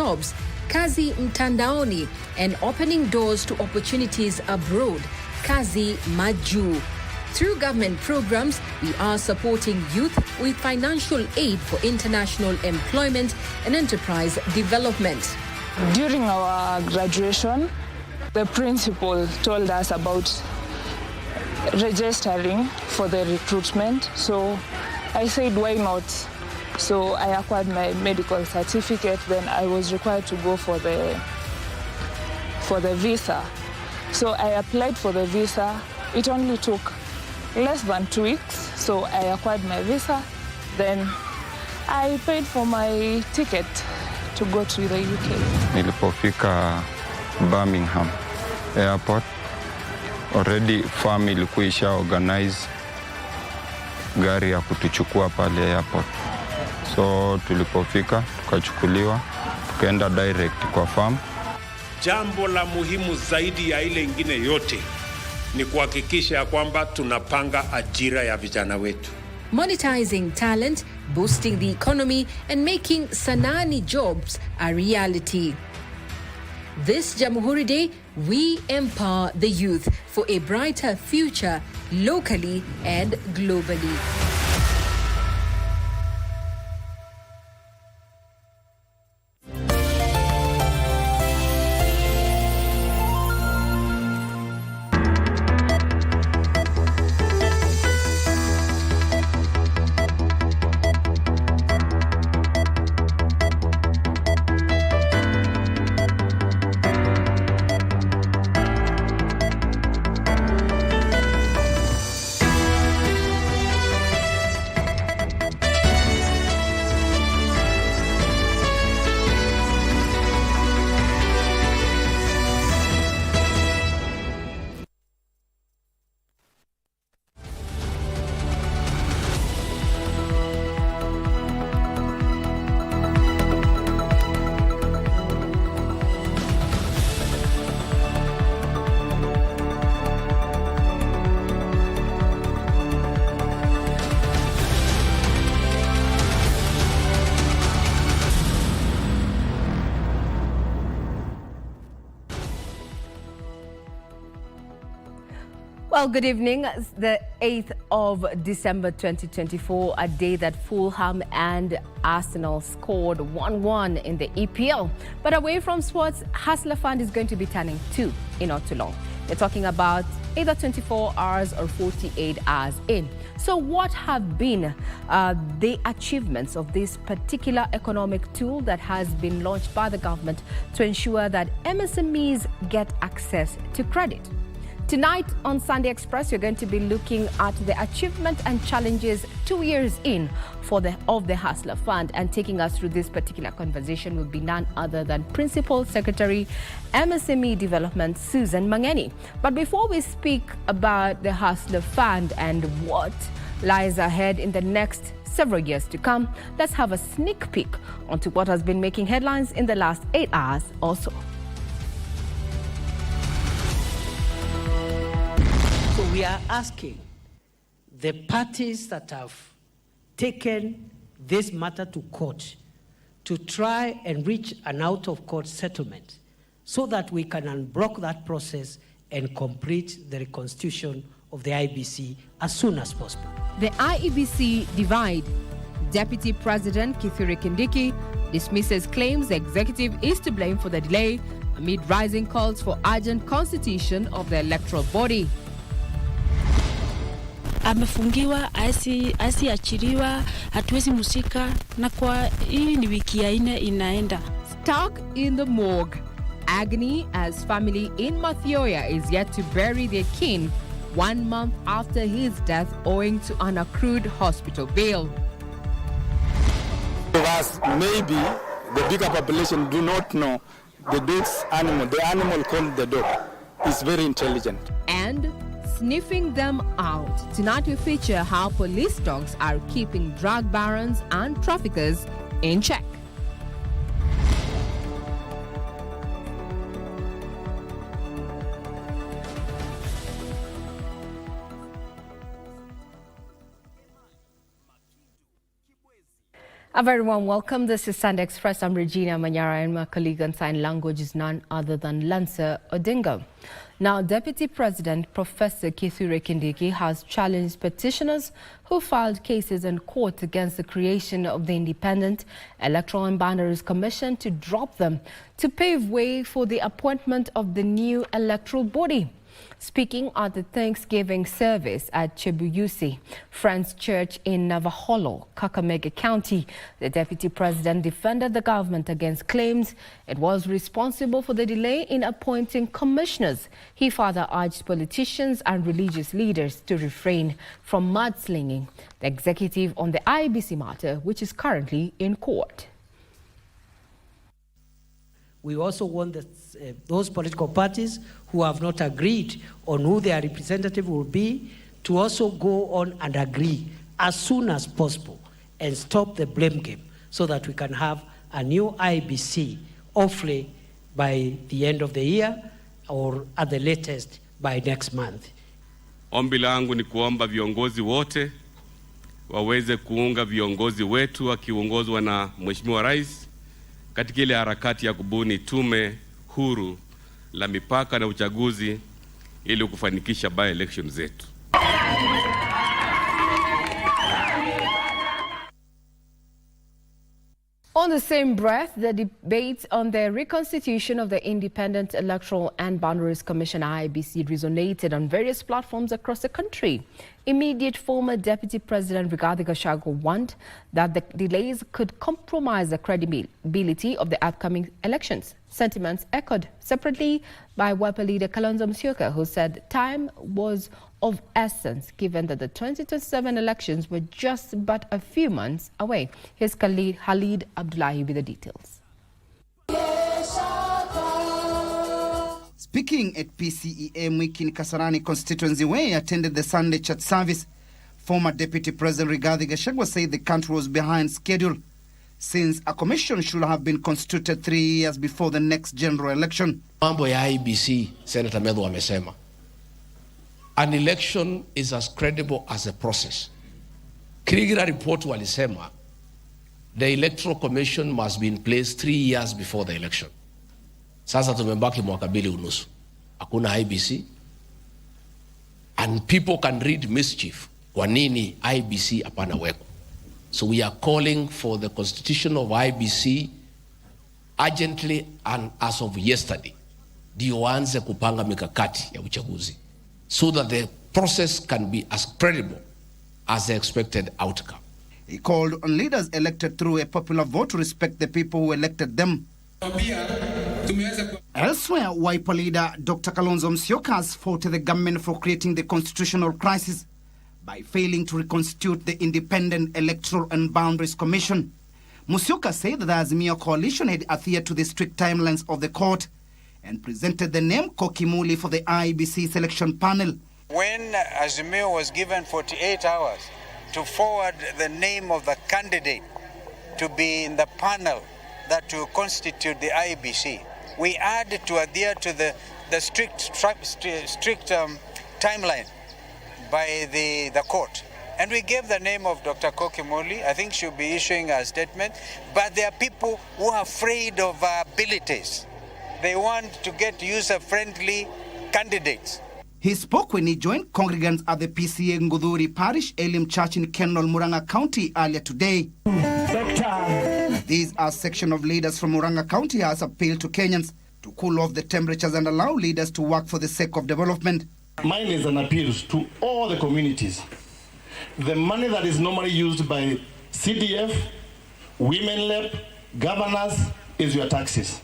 jobs, Kazi Mtandaoni, and opening doors to opportunities abroad, Kazi Maju. Through government programs, we are supporting youth with financial aid for international employment and enterprise development. During our graduation, the principal told us about registering for the recruitment. So I said, why not? So I acquired my medical certificate. Then I was required to go for the visa. So I applied for the visa. It only took less than 2 weeks. So I acquired my visa. Then I paid for my ticket to go to the UK. Nilipofika Birmingham Airport, already farm ilikuwa isha organize gari ya kutuchukua pale airport. So tulipofika, tukachukuliwa, tukaenda direct kwa farm. Jambo la muhimu zaidi ya ile ingine yote ni kuhakikisha kwamba tunapanga ajira ya vijana wetu. Monetizing talent, boosting the economy, and making Sanani jobs a reality. This Jamhuri Day, we empower the youth for a brighter future locally and globally. Well, good evening. It's the 8th of December 2024, a day that Fulham and Arsenal scored 1-1 in the EPL. But away from sports, Hustler Fund is going to be turning 2 in not too long. They're talking about either 24 hours or 48 hours in. So what have been the achievements of this particular economic tool that has been launched by the government to ensure that MSMEs get access to credit? Tonight on Sunday Express, we're going to be looking at the achievement and challenges 2 years in of the Hustler Fund, and taking us through this particular conversation will be none other than Principal Secretary, MSME Development, Susan Mangeni. But before we speak about the Hustler Fund and what lies ahead in the next several years to come, let's have a sneak peek onto what has been making headlines in the last 8 hours or so. So we are asking the parties that have taken this matter to court to try and reach an out-of-court settlement so that we can unblock that process and complete the reconstitution of the IBC as soon as possible. The IEBC divide. Deputy President Kithure Kindiki dismisses claims the executive is to blame for the delay amid rising calls for urgent constitution of the electoral body. Amefungiwa, asiachiliwa, hatuwezi musika, na kwa hii ni wiki ya 4 inaenda. Stuck in the morgue. Agony as family in Mathioya is yet to bury their kin 1 month after his death owing to an accrued hospital bill. Because maybe the bigger population do not know the animal called the dog is very intelligent. And sniffing them out. Tonight we feature how police dogs are keeping drug barons and traffickers in check. A very warm welcome. This is Sunday Express. I'm Regina Manyara, and my colleague on sign language is none other than Lancer Odinga. Now, Deputy President Professor Kithure Kindiki has challenged petitioners who filed cases in court against the creation of the Independent Electoral and Boundaries Commission to drop them to pave way for the appointment of the new electoral body. Speaking at the Thanksgiving service at Chebuyusi Friends Church in Navaholo, Kakamega County, the Deputy President defended the government against claims it was responsible for the delay in appointing commissioners. He further urged politicians and religious leaders to refrain from mudslinging the executive on the IBC matter, which is currently in court. We also want those political parties who have not agreed on who their representative will be to also go on and agree as soon as possible and stop the blame game so that we can have a new IBC, hopefully by the end of the year or at the latest by next month. Ombi langu ni kuomba viongozi wote waweze kuunga viongozi wetu wakiongozwa na Mheshimiwa Rais katika ile harakati ya kubuni tume huru la mipaka na uchaguzi ili kufanikisha by election zetu. On the same breath, the debate on the reconstitution of the Independent Electoral and Boundaries Commission IBC resonated on various platforms across the country. Immediate former Deputy President Rigathi Gachagua warned that the delays could compromise the credibility of the upcoming elections. Sentiments echoed separately by WEPA leader Kalonzo Musyoka, who said time was of essence given that the 2027 elections were just but a few months away. Here's Khalid Abdullahi with the details. Speaking at PCEA Mwiki Kasarani constituency where he attended the Sunday church service, former Deputy President Rigathi Gachagua said the country was behind schedule since a commission should have been constituted 3 years before the next general election. Mambo ya IBC, Senator Medho amesema, an election is as credible as a process. Kriegler report walisema, the electoral commission must be in place 3 years before the election. Sasa tumebaki mwaka mbili unusu. Hakuna IBC. And people can read mischief. Kwa nini IBC hapana weko? So we are calling for the constitution of IBC urgently and as of yesterday. Ndio waanze kupanga mikakati ya uchaguzi, so that the process can be as credible as the expected outcome. He called on leaders elected through a popular vote to respect the people who elected them. Elsewhere, WIPO leader Dr. Kalonzo Musyoka has faulted the government for creating the constitutional crisis by failing to reconstitute the Independent Electoral and Boundaries Commission. Musyoka said that the Azimio coalition had adhered to the strict timelines of the court and presented the name Kokimuli for the IBC selection panel. When Azimio was given 48 hours to forward the name of the candidate to be in the panel that will constitute the IBC, we had to adhere to the strict timeline by the court. And we gave the name of Dr. Kokimuli. I think she'll be issuing a statement. But there are people who are afraid of our abilities. They want to get user-friendly candidates. He spoke when he joined congregants at the PCA Ngudhuri Parish Elim Church in Kenol, Murang'a County earlier today. These are section of leaders from Murang'a County has appealed to Kenyans to cool off the temperatures and allow leaders to work for the sake of development. Mine is an appeal to all the communities. The money that is normally used by CDF, Women Lab, governors is your taxes.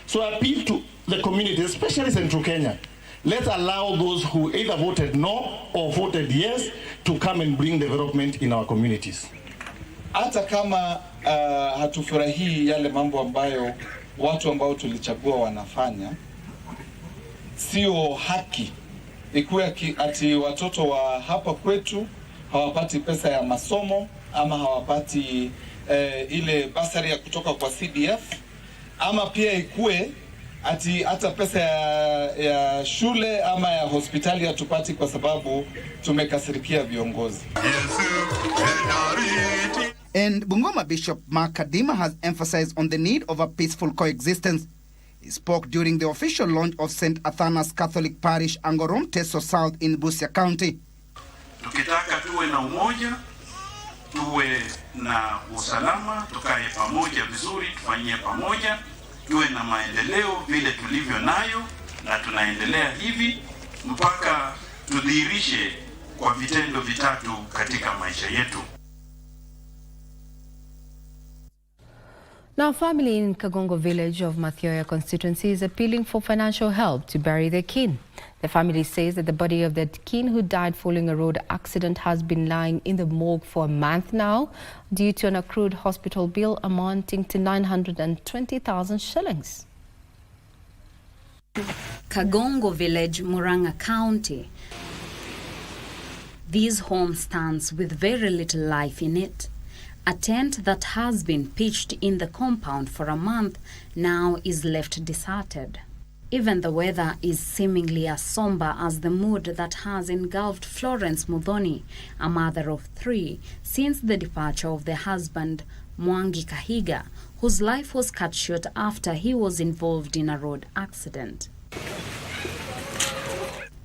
So I appeal to the community, especially Central Kenya. Let's allow those who either voted no or voted yes to come and bring development in our communities. Hata kama hatufurahii yale mambo ambayo watu ambao tulichagua wanafanya, sio haki ikuwe ati watoto wa hapa kwetu hawapati pesa ya masomo ama hawapati ile basari ya kutoka kwa CDF, ama pia ikuwe ati hata pesa ya shule ama ya hospitali hatupati kwa sababu tumekasirikia viongozi. And Bungoma Bishop Mark Kadima has emphasized on the need of a peaceful coexistence. He spoke during the official launch of St. Athanas Catholic Parish, Angorom, Teso South in Busia County. Tukitaka tuwe na umoja, tuwe na usalama, tukae pamoja vizuri, tufanyie pamoja, tuwe na maendeleo vile tulivyo nayo, na tunaendelea hivi mpaka tudhihirishe kwa vitendo vitatu katika maisha yetu. Now, a family in Kagongo village of Mathioya constituency is appealing for financial help to bury their kin. The family says that the body of their kin who died following a road accident has been lying in the morgue for a month now due to an accrued hospital bill amounting to 920,000 shillings. Kagongo village, Muranga County. This home stands with very little life in it. A tent that has been pitched in the compound for a month now is left deserted. Even the weather is seemingly as somber as the mood that has engulfed Florence Muthoni, a mother of 3, since the departure of the husband, Mwangi Kahiga, whose life was cut short after he was involved in a road accident.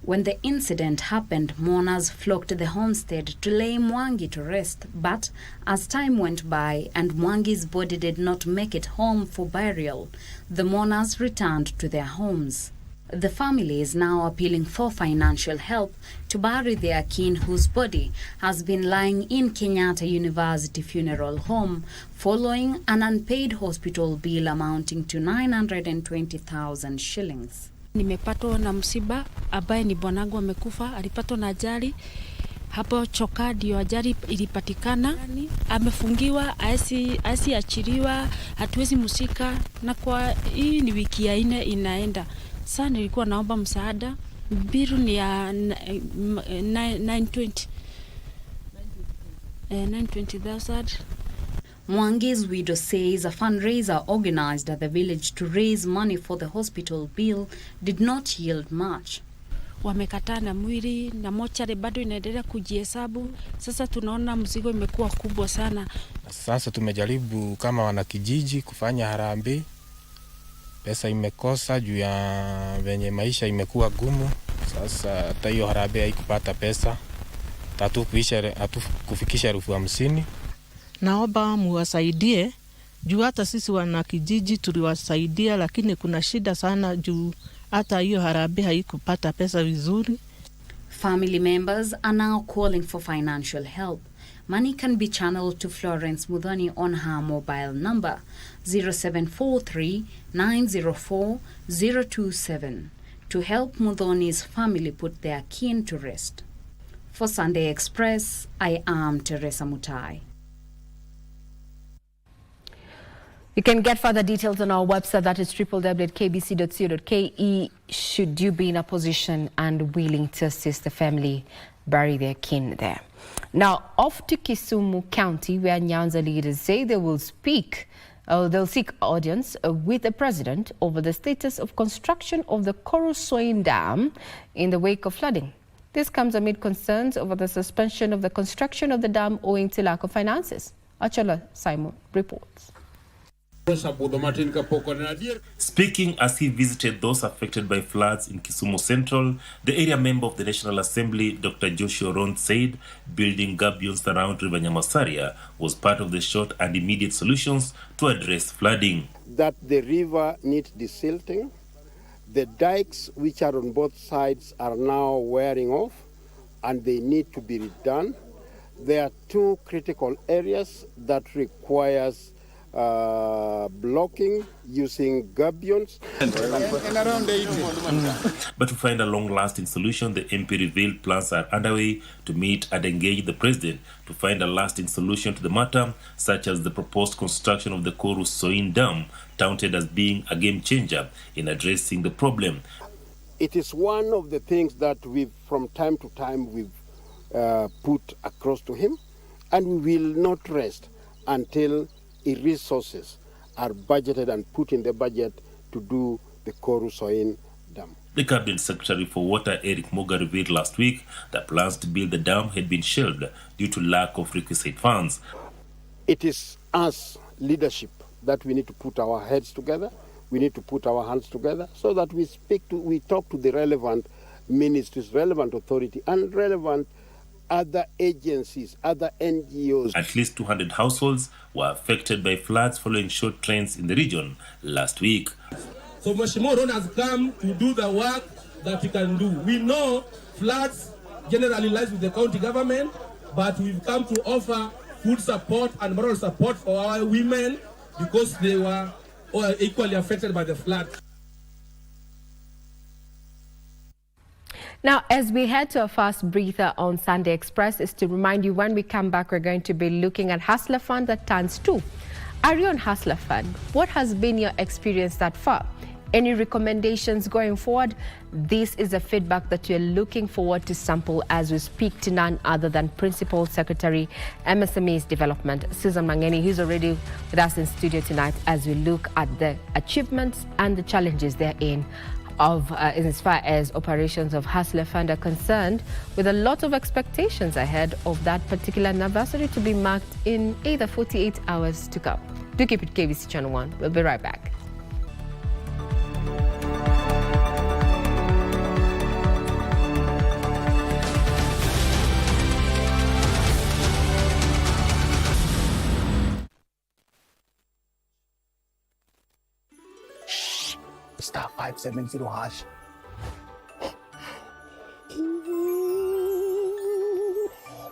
When the incident happened, mourners flocked to the homestead to lay Mwangi to rest, but as time went by and Mwangi's body did not make it home for burial, the mourners returned to their homes. The family is now appealing for financial help to bury their kin whose body has been lying in Kenyatta University Funeral Home following an unpaid hospital bill amounting to 920,000 shillings. Nimepatwa na msiba ambaye ni bwanangu amekufa, alipatwa na ajali hapo Choka, ndio ajali ilipatikana. Amefungiwa, asiachiliwa, hatuwezi musika, na kwa hii ni wiki ya 4 inaenda. Sasa nilikuwa naomba msaada, biru ni ya 920,000. Mwangi's widow says a fundraiser organized at the village to raise money for the hospital bill did not yield much. Wamekataa na mwili na mochari bado inaendelea kujihesabu. Sasa tunaona mzigo imekuwa kubwa sana. Sasa tumejaribu kama wanakijiji kufanya harambee. Pesa imekosa juu ya venye maisha imekuwa gumu. Sasa hata hiyo harambee haikupata pesa. Kufikisha 50,000. Naomba muwasaidie juu hata sisi wana kijiji tuliwasaidia, lakini kuna shida sana juu hata hiyo harambee haikupata pesa vizuri. Family members are now calling for financial help. Money can be channeled to Florence Muthoni on her mobile number 0743 904 027 to help Muthoni's family put their kin to rest. For Sunday Express, I am Teresa Mutai. You can get further details on our website, that is www.kbc.co.ke, should you be in a position and willing to assist the family bury their kin there. Now, off to Kisumu County, where Nyanza leaders say they will seek audience with the president over the status of construction of the Korosoin Dam in the wake of flooding. This comes amid concerns over the suspension of the construction of the dam owing to lack of finances. Achala Simon reports. Speaking as he visited those affected by floods in Kisumu Central, the area member of the National Assembly, Dr. Joshua Ron, said building gabions around River Nyamasaria was part of the short and immediate solutions to address flooding. That the river needs desilting. The dikes which are on both sides are now wearing off and they need to be redone. There are 2 critical areas that requires blocking using gabions. But to find a long-lasting solution, the MP revealed plans are underway to meet and engage the president to find a lasting solution to the matter, such as the proposed construction of the Korosoin Dam, touted as being a game changer in addressing the problem. It is one of the things that from time to time we've put across to him, and we will not rest until resources are budgeted and put in the budget to do the Korosoin Dam. The Cabinet Secretary for Water, Eric Moga, revealed last week that plans to build the dam had been shelved due to lack of requisite funds. It is us, leadership, that we need to put our heads together. We need to put our hands together so that we talk to the relevant ministries, relevant authority, and relevant other agencies, other NGOs. At least 200 households were affected by floods following short trains in the region last week. So Mheshimiwa Ron has come to do the work that he can do. We know floods generally lies with the county government, but we've come to offer food support and moral support for our women because they were equally affected by the flood. Now, as we head to a fast breather on Sunday Express, is to remind you when we come back, we're going to be looking at Hustler Fund that turns 2. Are you on Hustler Fund? What has been your experience that far? Any recommendations going forward? This is the feedback that you're looking forward to sample as we speak to none other than Principal Secretary, MSME's Development, Susan Mangeni. He's already with us in studio tonight as we look at the achievements and the challenges therein of as far as operations of Hustler Fund are concerned, with a lot of expectations ahead of that particular anniversary to be marked in either 48 hours to come. Do keep it KBC Channel 1. We'll be right back. Star 570 hash.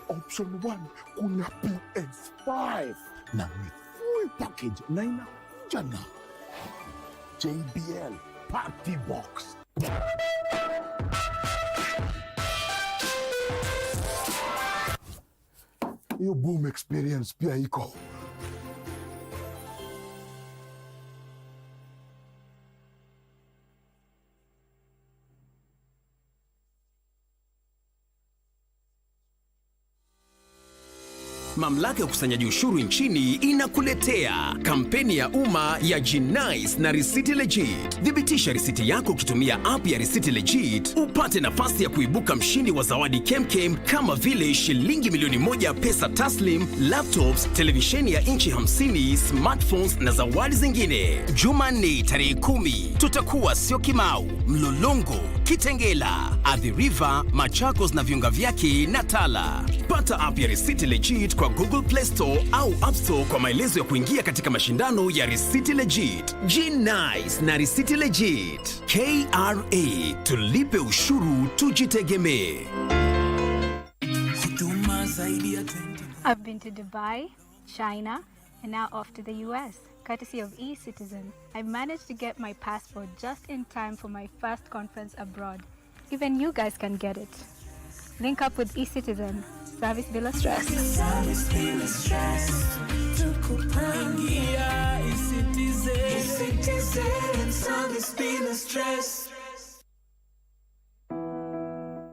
Option 1 kuna PS5 na ni full package na inakuja na JBL Party Box. Hiyo boom experience pia iko. Mamlaka ya ukusanyaji ushuru nchini inakuletea kampeni ya umma ya G-Nice na Risiti Legit. Thibitisha risiti yako ukitumia app ya Risiti Legit, upate nafasi ya kuibuka mshindi wa zawadi kemkem kama vile shilingi milioni 1 pesa taslim, laptops, televisheni ya inchi 50, smartphones na zawadi zingine. Jumanne tarehe 10 tutakuwa Syokimau, Mlolongo, Kitengela, Athi River, Machakos na viunga vyake na Tala. Pata app ya Risiti Legit kwa Google Play Store au App Store kwa maelezo ya kuingia katika mashindano ya Risiti Legit. G-Nice na Risiti Legit. KRA, tulipe ushuru tujitegemee. I've been to Dubai, China, and now off to the US. Courtesy of eCitizen, I managed to get my passport just in time for my first conference abroad. Even you guys can get it. Link up with eCitizen. Service bila stress. Service bila stress. Tukupangia eCitizen. Service bila stress.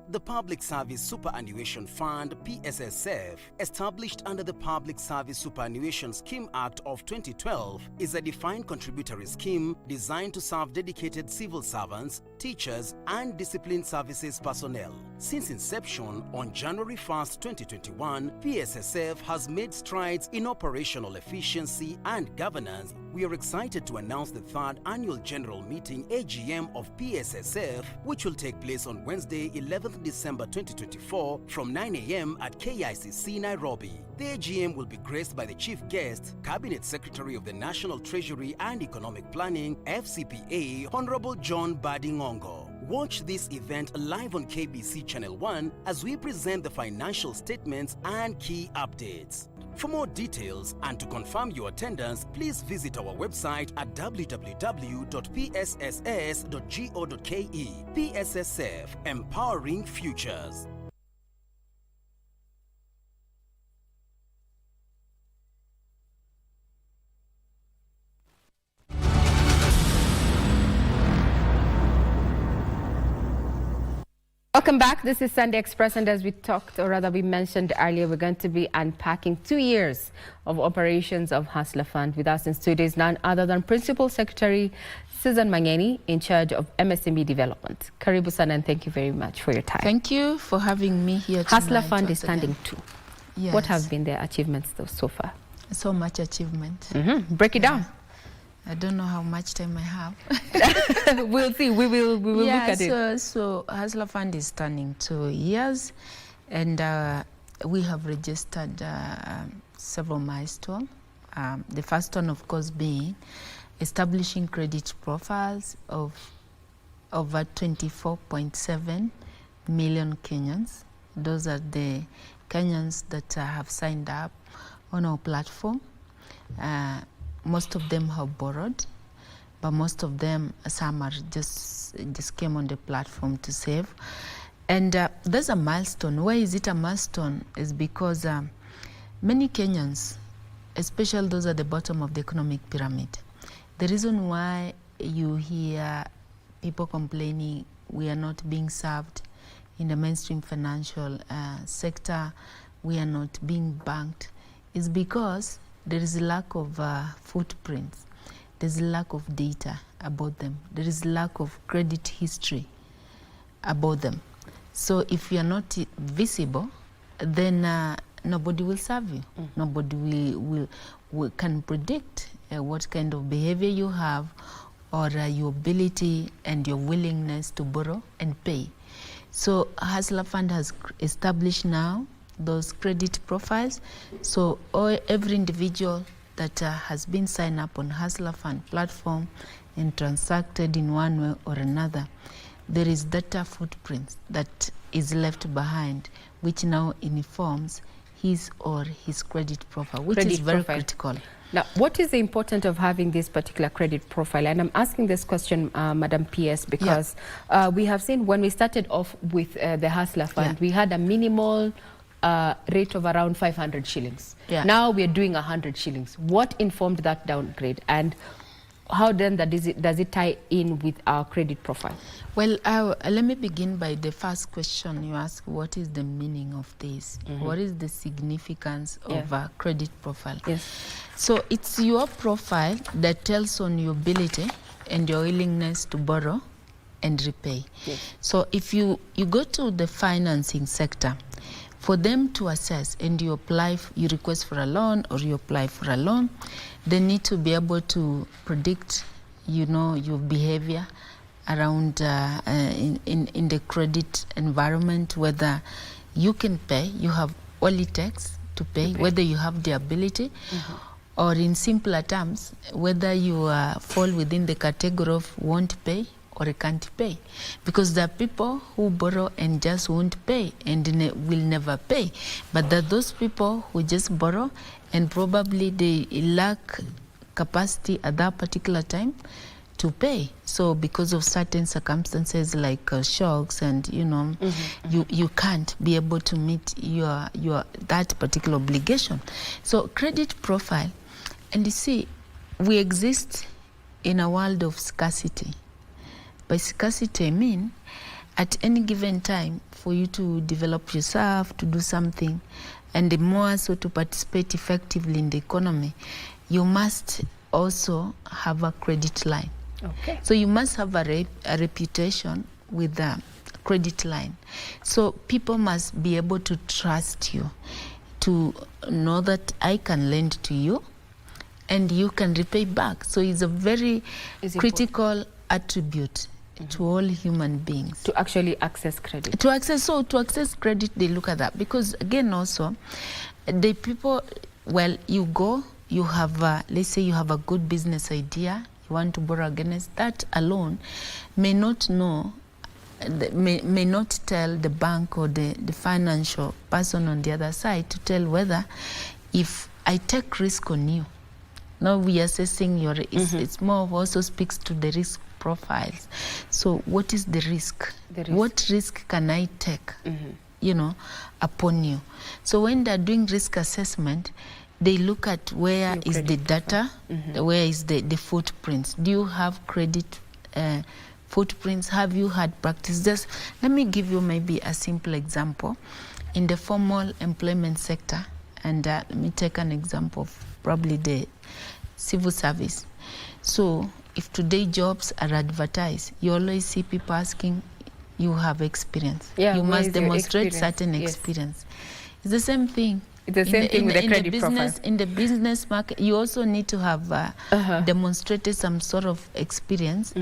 The Public Service Superannuation Fund, PSSF, established under the Public Service Superannuation Scheme Act of 2012, is a defined contributory scheme designed to serve dedicated civil servants, teachers, and disciplined services personnel. Since inception on January 1st, 2021, PSSF has made strides in operational efficiency and governance. We are excited to announce the 3rd Annual General Meeting AGM of PSSF, which will take place on Wednesday, 11th December 2024 from 9 a.m. at KICC Nairobi. The AGM will be graced by the Chief Guest, Cabinet Secretary of the National Treasury and Economic Planning, FCPA, Honorable John Badingongo. Watch this event live on KBC Channel 1 as we present the financial statements and key updates. For more details and to confirm your attendance, please visit our website at www.psss.go.ke. PSSF, Empowering Futures. Welcome back. This is Sunday Express, and as we talked, or rather we mentioned earlier, we're going to be unpacking 2 years of operations of Hustler Fund. With us in studio is none other than Principal Secretary Susan Mangeni, in charge of MSME Development. Karibu sana, and thank you very much for your time. Thank you for having me here tonight. Hustler Fund is standing 2. Yes. What have been their achievements so far? so much achievement. Break it down. I don't know how much time I have. We'll see. We will look at it. So Hustler Fund is turning 2 years, and we have registered several milestones. The first one, of course, being establishing credit profiles of over 24.7 million Kenyans. Those are the Kenyans that have signed up on our platform. Most of them have borrowed, but most of them, some are just came on the platform to save. And there's a milestone. Why is it a milestone? Is because many Kenyans, especially those at the bottom of the economic pyramid, the reason why you hear people complaining we are not being served in the mainstream financial sector, we are not being banked, is because there is a lack of footprints. There's a lack of data about them. There is a lack of credit history about them. So if you are not visible, then nobody will serve you. Nobody will can predict what kind of behavior you have, or your ability and your willingness to borrow and pay. So Hustler Fund has established now those credit profiles. So every individual that has been signed up on Hustler Fund platform and transacted in one way or another, there is data footprints that is left behind, which now informs his or his credit profile, which is very critical. Now, what is the importance of having this particular credit profile? And I'm asking this question, Madam PS, because we have seen when we started off with the Hustler Fund, we had a minimal rate of around 500 shillings. Now we are doing 100 shillings. What informed that downgrade, and how then does it tie in with our credit profile? Well, let me begin by the first question you asked. What is the meaning of this? What is the significance of a credit profile? So it's your profile that tells on your ability and your willingness to borrow and repay. So if you go to the financing sector, for them to assess and you apply, you request for a loan or you apply for a loan, they need to be able to predict, your behavior around in the credit environment, whether you can pay, you have all it takes to pay, whether you have the ability, or in simpler terms, whether you fall within the category of won't pay or can't pay. Because there are people who borrow and just won't pay and will never pay. But there are those people who just borrow and probably they lack capacity at that particular time to pay. So because of certain circumstances like shocks and you can't be able to meet your that particular obligation. So credit profile, and you see, we exist in a world of scarcity. By scarcity, I mean at any given time for you to develop yourself, to do something, and the more so to participate effectively in the economy, you must also have a credit line. So you must have a reputation with a credit line. So people must be able to trust you, to know that I can lend to you and you can repay back. So it's a very critical attribute to all human beings. To actually access credit. To access credit, they look at that. Because again also, the people, well, you have, let's say you have a good business idea, you want to borrow against that alone, may not know, may not tell the bank or the financial person on the other side to tell whether if I take risk on you. Now we are assessing your, it's more also speaks to the risk profiles. So what is the risk? What risk can I take, upon you? So when they're doing risk assessment, they look at where is the data, where is the footprints. Do you have credit footprints? Have you had practice? Just let me give you maybe a simple example. In the formal employment sector, and let me take an example of probably the civil service. So if today jobs are advertised, you always see people asking, you have experience. You must demonstrate certain experience. It's the same thing It's the same thing with the credit profile. In the business market, you also need to have demonstrated some sort of experience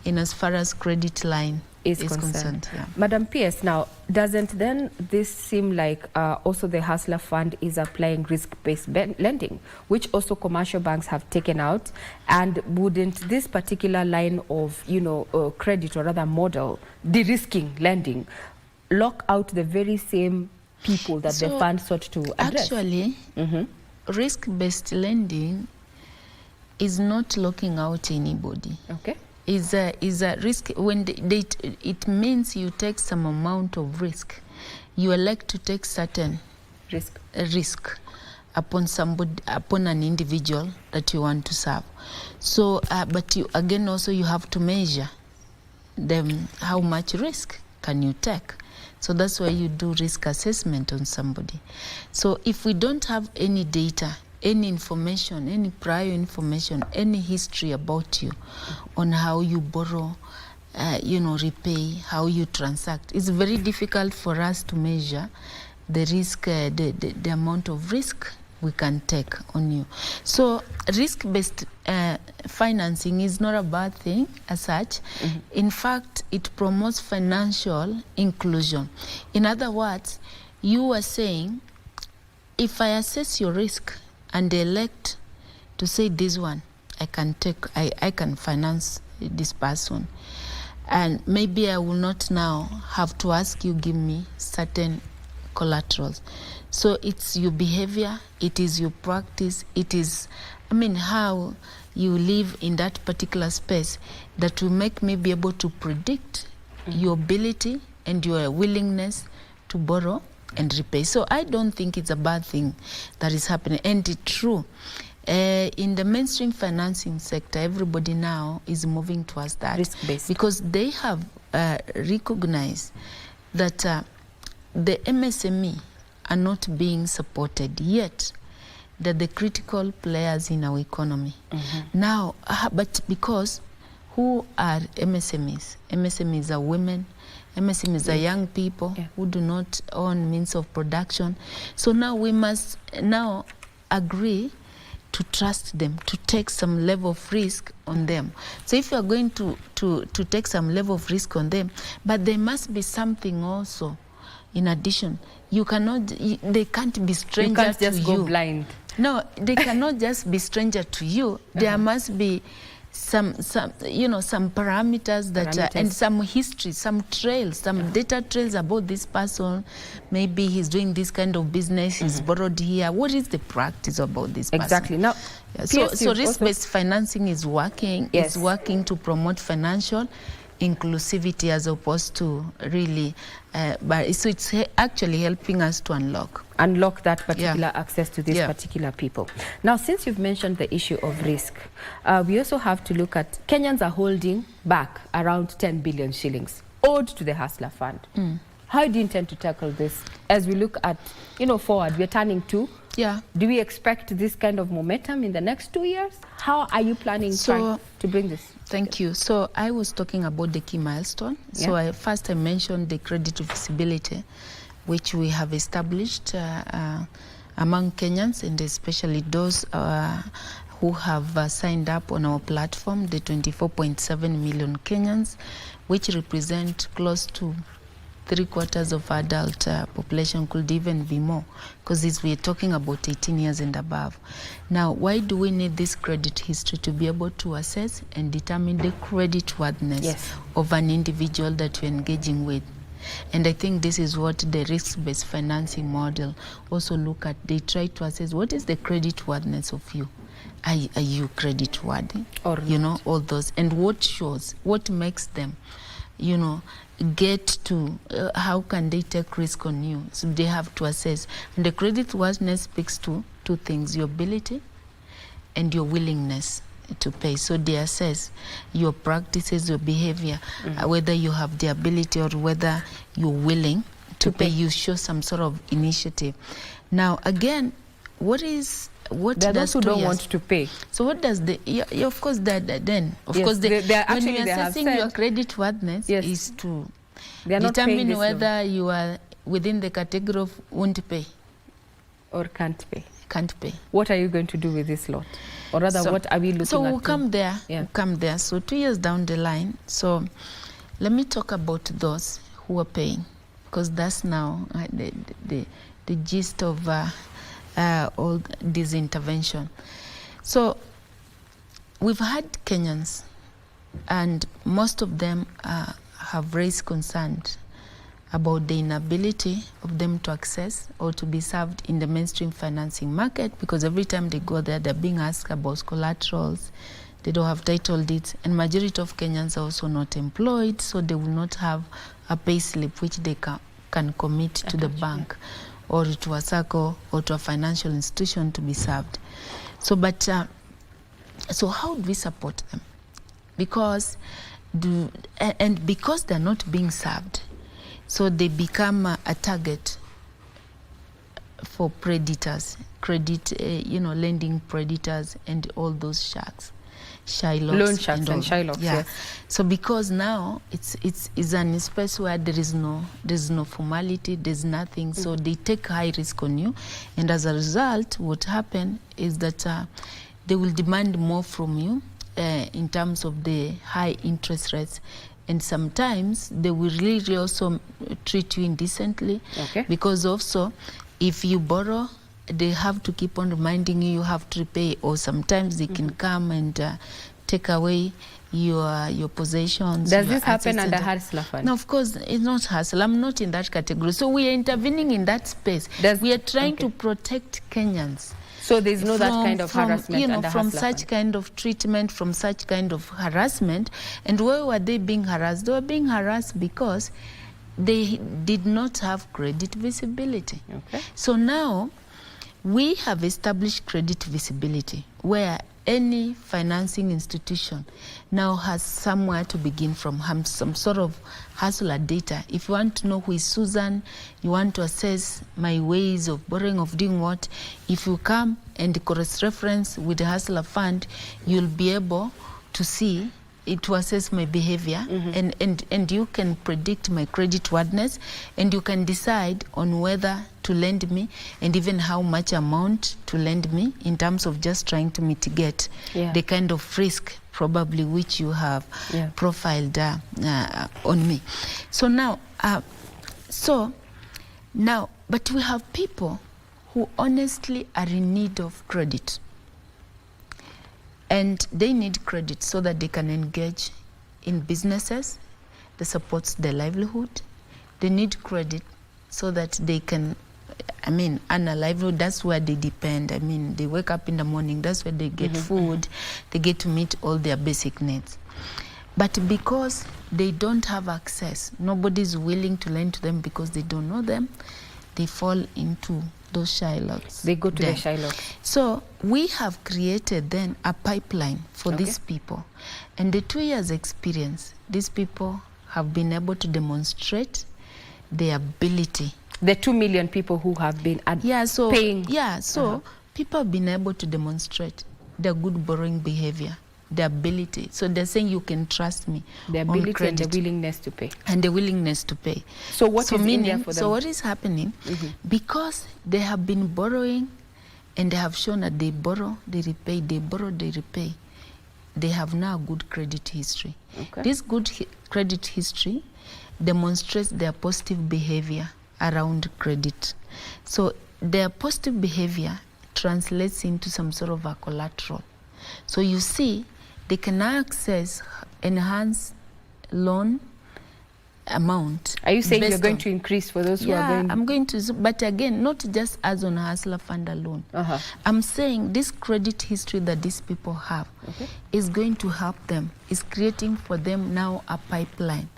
in as far as credit line is concerned. Yeah. Madam PS, now, doesn't then this seem like also the Hustler Fund is applying risk-based lending, which also commercial banks have taken out? And wouldn't this particular line of, credit or rather model, de-risking lending, lock out the very same people that the fund sought to address? Actually, risk-based lending is not locking out anybody. Okay. Is a risk when it means you take some amount of risk. You elect to take certain risk upon an individual that you want to serve. So, but you again also you have to measure them how much risk can you take. So that's why you do risk assessment on somebody. So if we don't have any data, any information, any prior information, any history about you on how you borrow, repay, how you transact, it's very difficult for us to measure the risk, the amount of risk we can take on you. So risk-based financing is not a bad thing as such. In fact, it promotes financial inclusion. In other words, you are saying, if I assess your risk and elect to say this one, I can finance this person. And maybe I will not now have to ask you give me certain collaterals. So it's your behavior, it is your practice, it is, how you live in that particular space that will make me be able to predict your ability and your willingness to borrow and repay. So I don't think it's a bad thing that is happening. And it's true. In the mainstream financing sector, everybody now is moving towards that. Risk-based. Because they have recognized that the MSME are not being supported yet, that the critical players in our economy. Now, but because who are MSMEs? MSMEs are women, MSMEs are young people who do not own means of production. So now we must now agree to trust them, to take some level of risk on them. So if you are going to take some level of risk on them, but there must be something also in addition. You cannot, they can't be stranger to you. You can't just go blind. No, they cannot just be stranger to you. There must be some parameters that and some history, some trails, some data trails about this person. Maybe he's doing this kind of business, he's borrowed here. What is the practice about this person? Exactly. Now, so risk-based financing is working. It's working to promote financial inclusivity as opposed to really, but so it's actually helping us to unlock that particular access to these particular people. Now, since you've mentioned the issue of risk, we also have to look at Kenyans are holding back around 10 billion shillings owed to the Hustler Fund. How do you intend to tackle this as we look at, forward? We're turning to. Do we expect this kind of momentum in the next 2 years? How are you planning to bring this? Thank you. So I was talking about the key milestone. So I mentioned the credit visibility, which we have established among Kenyans, and especially those who have signed up on our platform, the 24.7 million Kenyans, which represent close to 3/4 of adult population, could even be more, because we're talking about 18 years and above. Now, why do we need this credit history? To be able to assess and determine the creditworthiness of an individual that you're engaging with. And I think this is what the risk-based financing model also look at. They try to assess what is the creditworthiness of you. Are you creditworthy? Or all those. And what makes them, get to how can they take risk on you? So they have to assess. And the creditworthiness speaks to two things: your ability and your willingness to pay. So they assess your practices, your behavior, whether you have the ability or whether you're willing to pay. You show some sort of initiative. Now, again, what there are those who don't want to pay. So what does the of course that then of course when you're assessing your creditworthiness is to determine whether you are within the category of won't pay. Or can't pay? Can't pay. What are you going to do with this lot? Or rather, what are we looking at? So we'll come there. Yeah. We'll come there. So 2 years down the line. So let me talk about those who are paying, because that's now the gist of all this intervention. So we've had Kenyans, and most of them have raised concerns about the inability of them to access or to be served in the mainstream financing market, because every time they go there, they're being asked about collaterals, they don't have title deeds, and majority of Kenyans are also not employed, so they will not have a pay slip which they can commit to the bank or to a circle or to a financial institution to be served. So, but so how do we support them? Because because they're not being served, so they become a target for predators, lending predators and all those sharks, Shylocks. Loan sharks and Shylocks, yeah. yes. So because now it's an space where there's no formality, there's nothing, so they take high risk on you, and as a result, what happen is that they will demand more from you in terms of the high interest rates. And sometimes they will really also treat you indecently, because also if you borrow, they have to keep on reminding you have to repay, or sometimes they can come and take away your possessions. Does this happen under Hustler Fund? No, of course, it's not hustle. I'm not in that category. So we are intervening in that space. We are trying to protect Kenyans. So there's no that kind of harassment under from Hustler such Fund. kind of treatment, from such kind of harassment. And where were they being harassed? They were being harassed because they did not have credit visibility. So now we have established credit visibility where any financing institution now has somewhere to begin from, some sort of hustler data. If you want to know who is Susan, you want to assess my ways of borrowing, of doing what, if you come and cross-reference with the Hustler Fund, you'll be able to see to assess my behavior, and you can predict my credit worthiness, and you can decide on whether to lend me and even how much amount to lend me in terms of just trying to mitigate the kind of risk probably which you have profiled on me. So now, but we have people who honestly are in need of credit. And they need credit so that they can engage in businesses that supports their livelihood. They need credit so that they can, earn a livelihood. That's where they depend. They wake up in the morning, that's where they get food, they get to meet all their basic needs. But because they don't have access, nobody's willing to lend to them because they don't know them, they fall into those Shylocks. They go to the Shylocks. So we have created then a pipeline for these people. And the 2 years experience, these people have been able to demonstrate their ability. The 2 million people who have been paying. Yeah, so people have been able to demonstrate their good borrowing behavior, their ability. So they're saying you can trust me. The ability and the willingness to pay. And the willingness to pay. So what is in there for them? So what is happening? Because they have been borrowing and they have shown that they borrow, they repay, they borrow, they repay. They have now a good credit history. This good credit history demonstrates their positive behavior around credit. So their positive behavior translates into some sort of a collateral. So you see, they can access enhanced loan amount. Are you saying you're going to increase for those who are going? I'm going to, but again, not just as on Hustler Fund alone. I'm saying this credit history that these people have is going to help them, is creating for them now a pipeline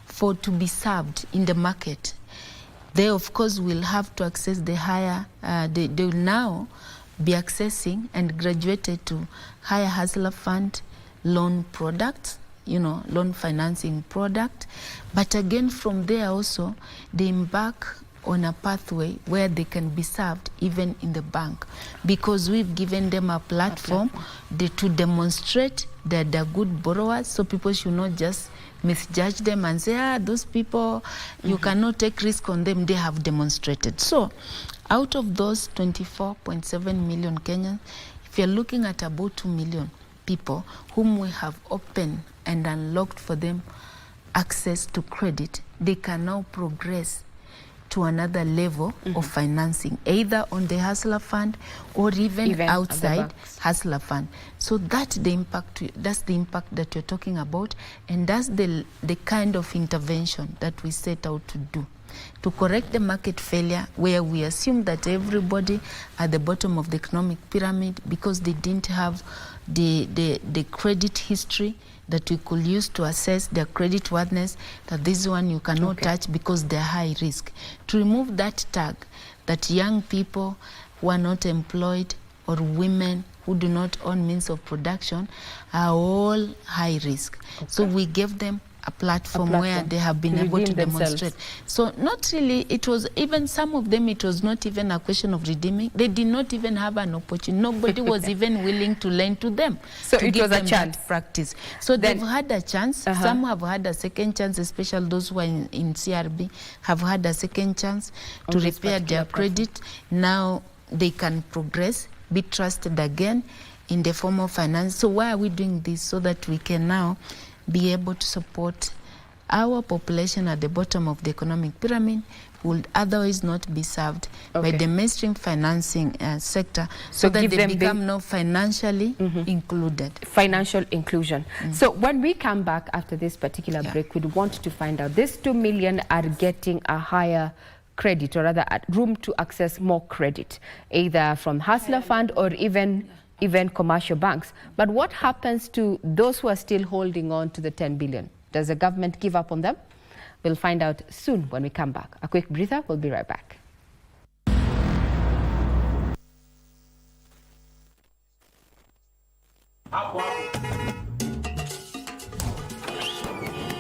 for to be served in the market. They, of course, will have to access the higher, they will now be accessing and graduated to higher Hustler Fund loan products, loan financing product. But again, from there also, they embark on a pathway where they can be served even in the bank, because we've given them a platform to demonstrate that they're good borrowers. So people should not just misjudge them and say, those people, you cannot take risk on them. They have demonstrated. So Out of those 24.7 million Kenyans, if you're looking at about 2 million people whom we have opened and unlocked for them access to credit, they can now progress to another level of financing, either on the Hustler Fund or even outside Hustler Fund. So that's the impact that you're talking about, and that's the kind of intervention that we set out to do, to correct the market failure where we assume that everybody at the bottom of the economic pyramid, because they didn't have the credit history that we could use to assess their credit worthiness, that this one you cannot touch because they're high risk. To remove that tag that young people who are not employed or women who do not own means of production are all high risk. So we gave them a platform where they have been able to demonstrate. So not really, it was even some of them, it was not even a question of redeeming. They did not even have an opportunity. Nobody was even willing to lend to them. So to it give was a them chance. that practice. So they've had a chance. Some have had a second chance, especially those who are in CRB have had a second chance to repair their credit. Now they can progress, be trusted again in the form of finance. So why are we doing this? So that we can now be able to support our population at the bottom of the economic pyramid who would otherwise not be served by the mainstream financing sector, so that they become now financially included. Financial inclusion. So when we come back after this particular break, we'd want to find out, these 2 million are getting a higher credit, or rather room to access more credit, either from Hustler Fund or even commercial banks. But what happens to those who are still holding on to the 10 billion? Does the government give up on them? We'll find out soon when we come back. A quick breather, we'll be right back.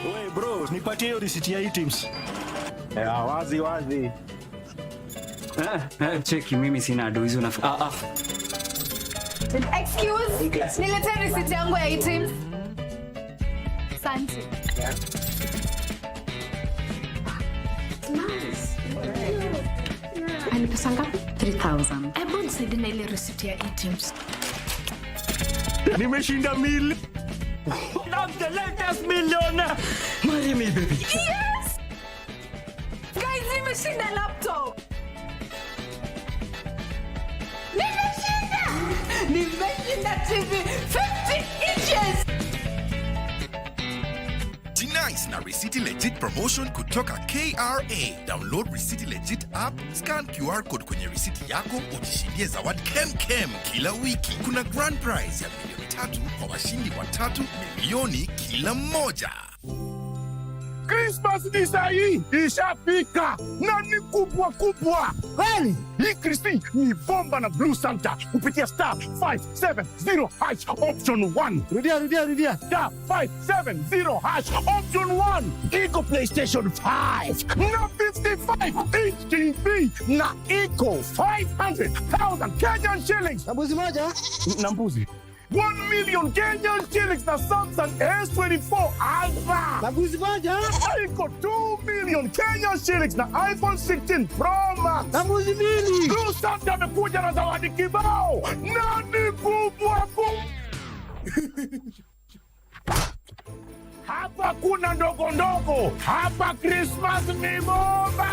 Wewe bro, nipatie hiyo risiti ya items. Wazi wazi. Cheki, mimi sina ado hizo nafikiri. Excuse, niletee risiti yangu ya items. Asante. Ani pesa ngapi? 3,000. Hebu nisaidie na ile receipt ya items. Nimeshinda mili. I'm the latest millionaire. Marry me, baby. Yes! Guys, nimeshinda laptop. Nimeshinda TV 50 inches. Nice na Risiti Legit promotion kutoka KRA. Download Risiti Legit app, scan QR code kwenye risiti yako, ujishindie zawadi kem kila wiki. Kuna grand prize ya milioni 3 kwa washindi 3 milioni kila mmoja. Christmas ni sahi, ishafika na ni kubwa. Kweli? Hii Kristi ni bomba na Blue Santa kupitia star 570 hash option 1. Rudia. Star 570 hash option 1. Iko PlayStation 5 na 55 inch TV na iko 500,000 Kenyan shillings. Na mbuzi moja? Na mbuzi. 1 million Kenyan shillings na Samsung S24 Ultra. Na mbuzi moja? Iko 2 million Kenyan shillings na iPhone 16 Pro Max. Na mbuzi mbili. Blue Santa amekuja na zawadi kibao. Na ni kubwa. Hapa kuna ndogo. Hapa Christmas ni bomba.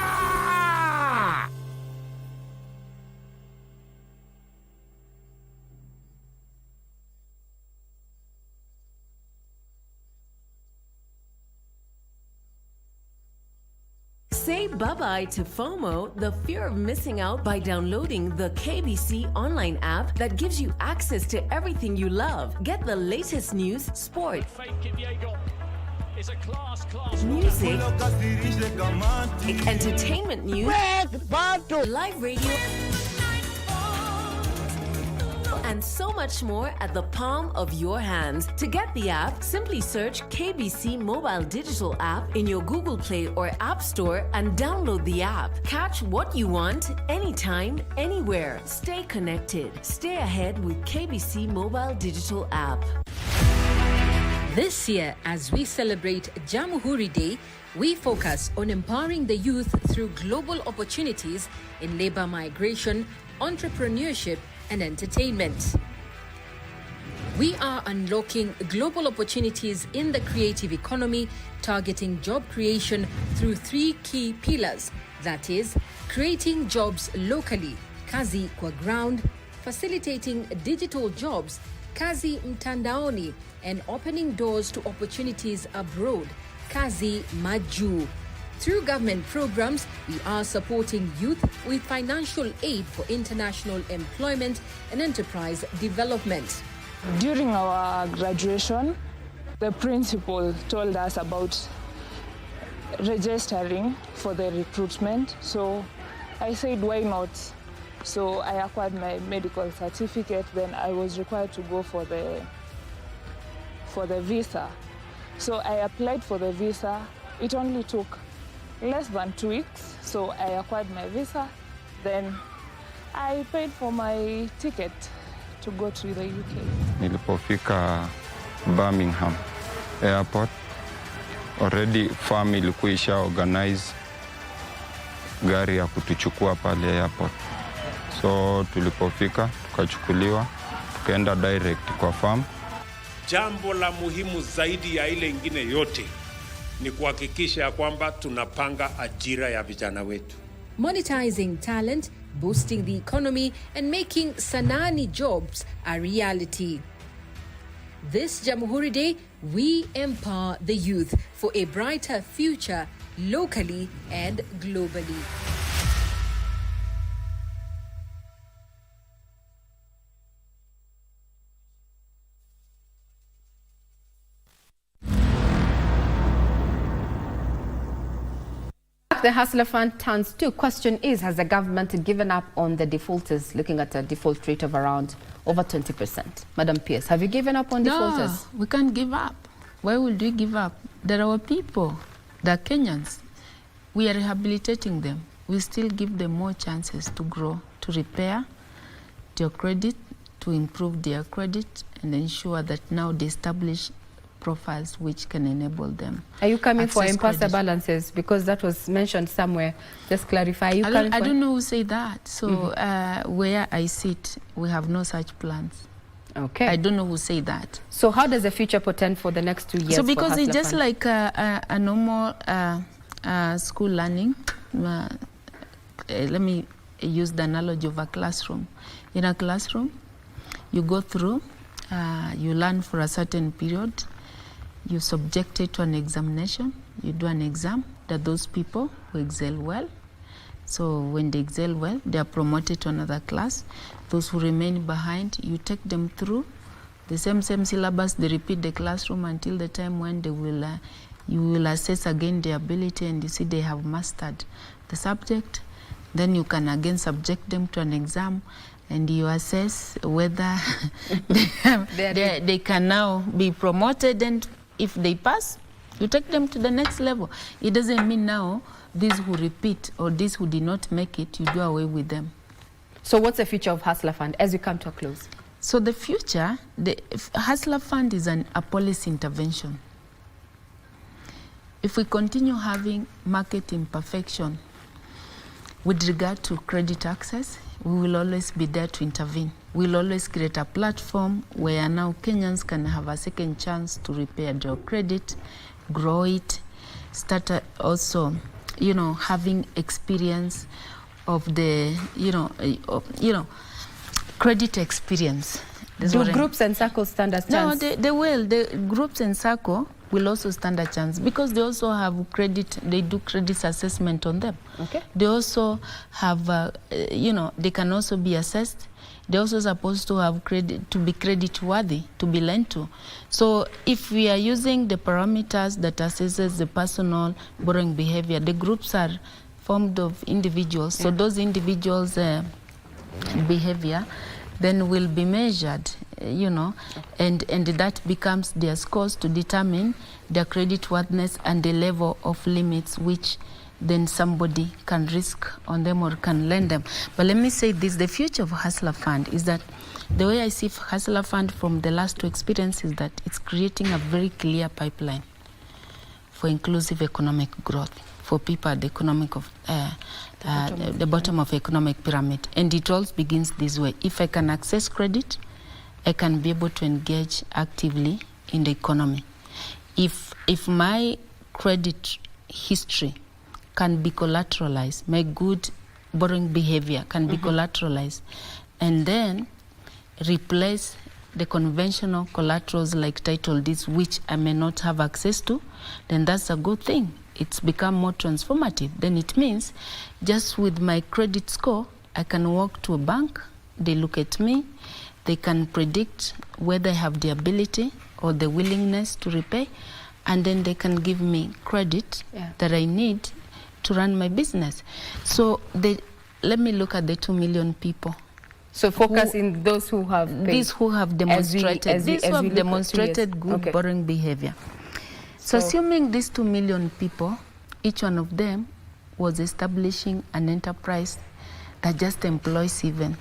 Say bye-bye to FOMO, the fear of missing out, by downloading the KBC Online app that gives you access to everything you love. Get the latest news, sport, music, entertainment news, live radio, and so much more at the palm of your hands. To get the app, simply search KBC Mobile Digital app in your Google Play or App Store and download the app. Catch what you want, anytime, anywhere. Stay connected. Stay ahead with KBC Mobile Digital app. This year, as we celebrate Jamhuri Day, we focus on empowering the youth through global opportunities in labor migration, entrepreneurship, and entertainment. We are unlocking global opportunities in the creative economy, targeting job creation through 3 key pillars. That is, creating jobs locally, kazi kwa ground, facilitating digital jobs, kazi mtandaoni, and opening doors to opportunities abroad, kazi maju. Through government programs, we are supporting youth with financial aid for international employment and enterprise development. During our graduation, the principal told us about registering for the recruitment. So I said, why not? So I acquired my medical certificate. Then I was required to go for the visa. So I applied for the visa. It only took less than 2 weeks. So I acquired my visa. Then I paid for my ticket to go to the UK. Nilipofika Birmingham airport, already farm ilikuwa isha organize gari ya kutuchukua pale airport. So tulipofika, tukachukuliwa, tukaenda direct kwa farm. Jambo la muhimu zaidi ya ile ingine yote ni kuhakikisha kwamba tunapanga ajira ya vijana wetu. Monetizing talent, boosting the economy, and making Sanani jobs a reality. This Jamhuri Day, we empower the youth for a brighter future locally and globally. The Hustler Fund turns to. Question is, has the government given up on the defaulters, looking at a default rate of around over 20%? Madam Pierce, have you given up on defaulters? No, we can't give up. Why would we give up? There are our people, the Kenyans. We are rehabilitating them. We still give them more chances to grow, to repair their credit, to improve their credit, and ensure that now they establish profiles which can enable them. Are you coming for M-Pesa balances? Because that was mentioned somewhere. Just clarify. I don't know who said that. So where I sit, we have no such plans. Okay. I don't know who said that. So how does the future portend for the next 2 years? So because it's just like a normal school learning. Let me use the analogy of a classroom. In a classroom, you go through, you learn for a certain period, you subject it to an examination, you do an exam, that those people who excel well. So when they excel well, they are promoted to another class. Those who remain behind, you take them through the same syllabus, they repeat the classroom until the time when they will, you will assess again their ability and you see they have mastered the subject. Then you can again subject them to an exam and you assess whether they can now be promoted, and if they pass, you take them to the next level. It doesn't mean now these who repeat or these who did not make it, you do away with them. So what's the future of Hustler Fund as we come to a close? So the future, the Hustler Fund is a policy intervention. If we continue having market imperfection with regard to credit access, we will always be there to intervene. We'll always create a platform where now Kenyans can have a second chance to repair their credit, grow it, start also, having experience of the, credit experience. Do groups and circles stand a chance? No, they will. The groups and circle will also stand a chance because they also have credit, they do credit assessment on them. Okay. They also have, they can also be assessed. They're also supposed to have credit, to be credit worthy, to be lent to. So if we are using the parameters that assesses the personal borrowing behavior, the groups are formed of individuals. So those individuals' behavior then will be measured, and that becomes their scores to determine their credit worthiness and the level of limits which then somebody can risk on them or can lend them. But let me say this, the future of Hustler Fund is that The way I see Hustler Fund from the last 2 experiences is that it's creating a very clear pipeline for inclusive economic growth for people at the the bottom of economic pyramid. And it all begins this way. If I can access credit, I can be able to engage actively in the economy. If my credit history can be collateralized, my good borrowing behavior can be collateralized, and then replace the conventional collaterals like title deeds, which I may not have access to, then that's a good thing. It's become more transformative. Then it means just with my credit score, I can walk to a bank, they look at me, they can predict whether I have the ability or the willingness to repay, and then they can give me credit that I need to run my business. So let me look at the 2 million people. So focus in those who have paid. These who have demonstrated good borrowing behavior. So assuming these 2 million people, each one of them was establishing an enterprise that just employs even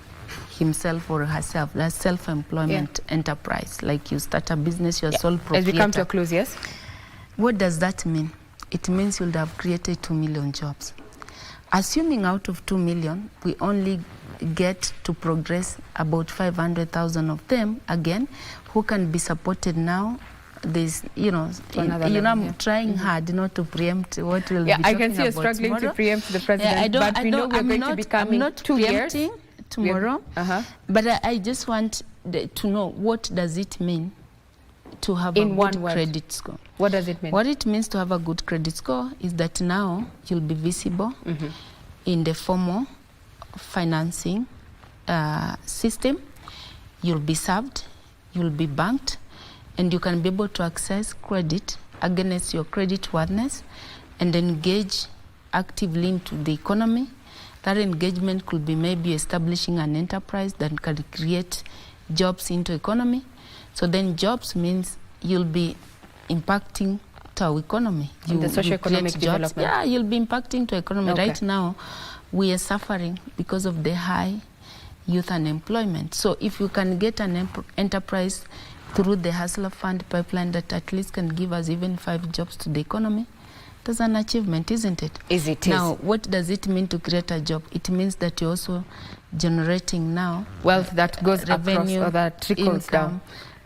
himself or herself, that's self-employment enterprise. Like you start a business, you're sole proprietor. As we come to a close, yes? What does that mean? It means you'll have created 2 million jobs. Assuming out of 2 million, we only get to progress about 500,000 of them, again, who can be supported now. This, I'm trying hard not to preempt what we'll be talking about. I can see you struggling tomorrow. to preempt the president, but we know we're going to be coming 2 years. Tomorrow, but I just want to know, what does it mean to have a good credit score? What does it mean? What it means to have a good credit score is that now you'll be visible in the formal financing system. You'll be served, you'll be banked, and you can be able to access credit against your credit worthiness and engage actively into the economy. That engagement could be maybe establishing an enterprise that can create jobs into economy. So then jobs means you'll be impacting to our economy. The socio-economic development. Yeah, you'll be impacting to economy. Okay. Right now, we are suffering because of the high youth unemployment. So if you can get an enterprise through the Hustler Fund pipeline that at least can give us even 5 jobs to the economy, that's an achievement, isn't it? Now, what does it mean to create a job? It means that you're also generating now wealth that goes revenue, across or that trickles down.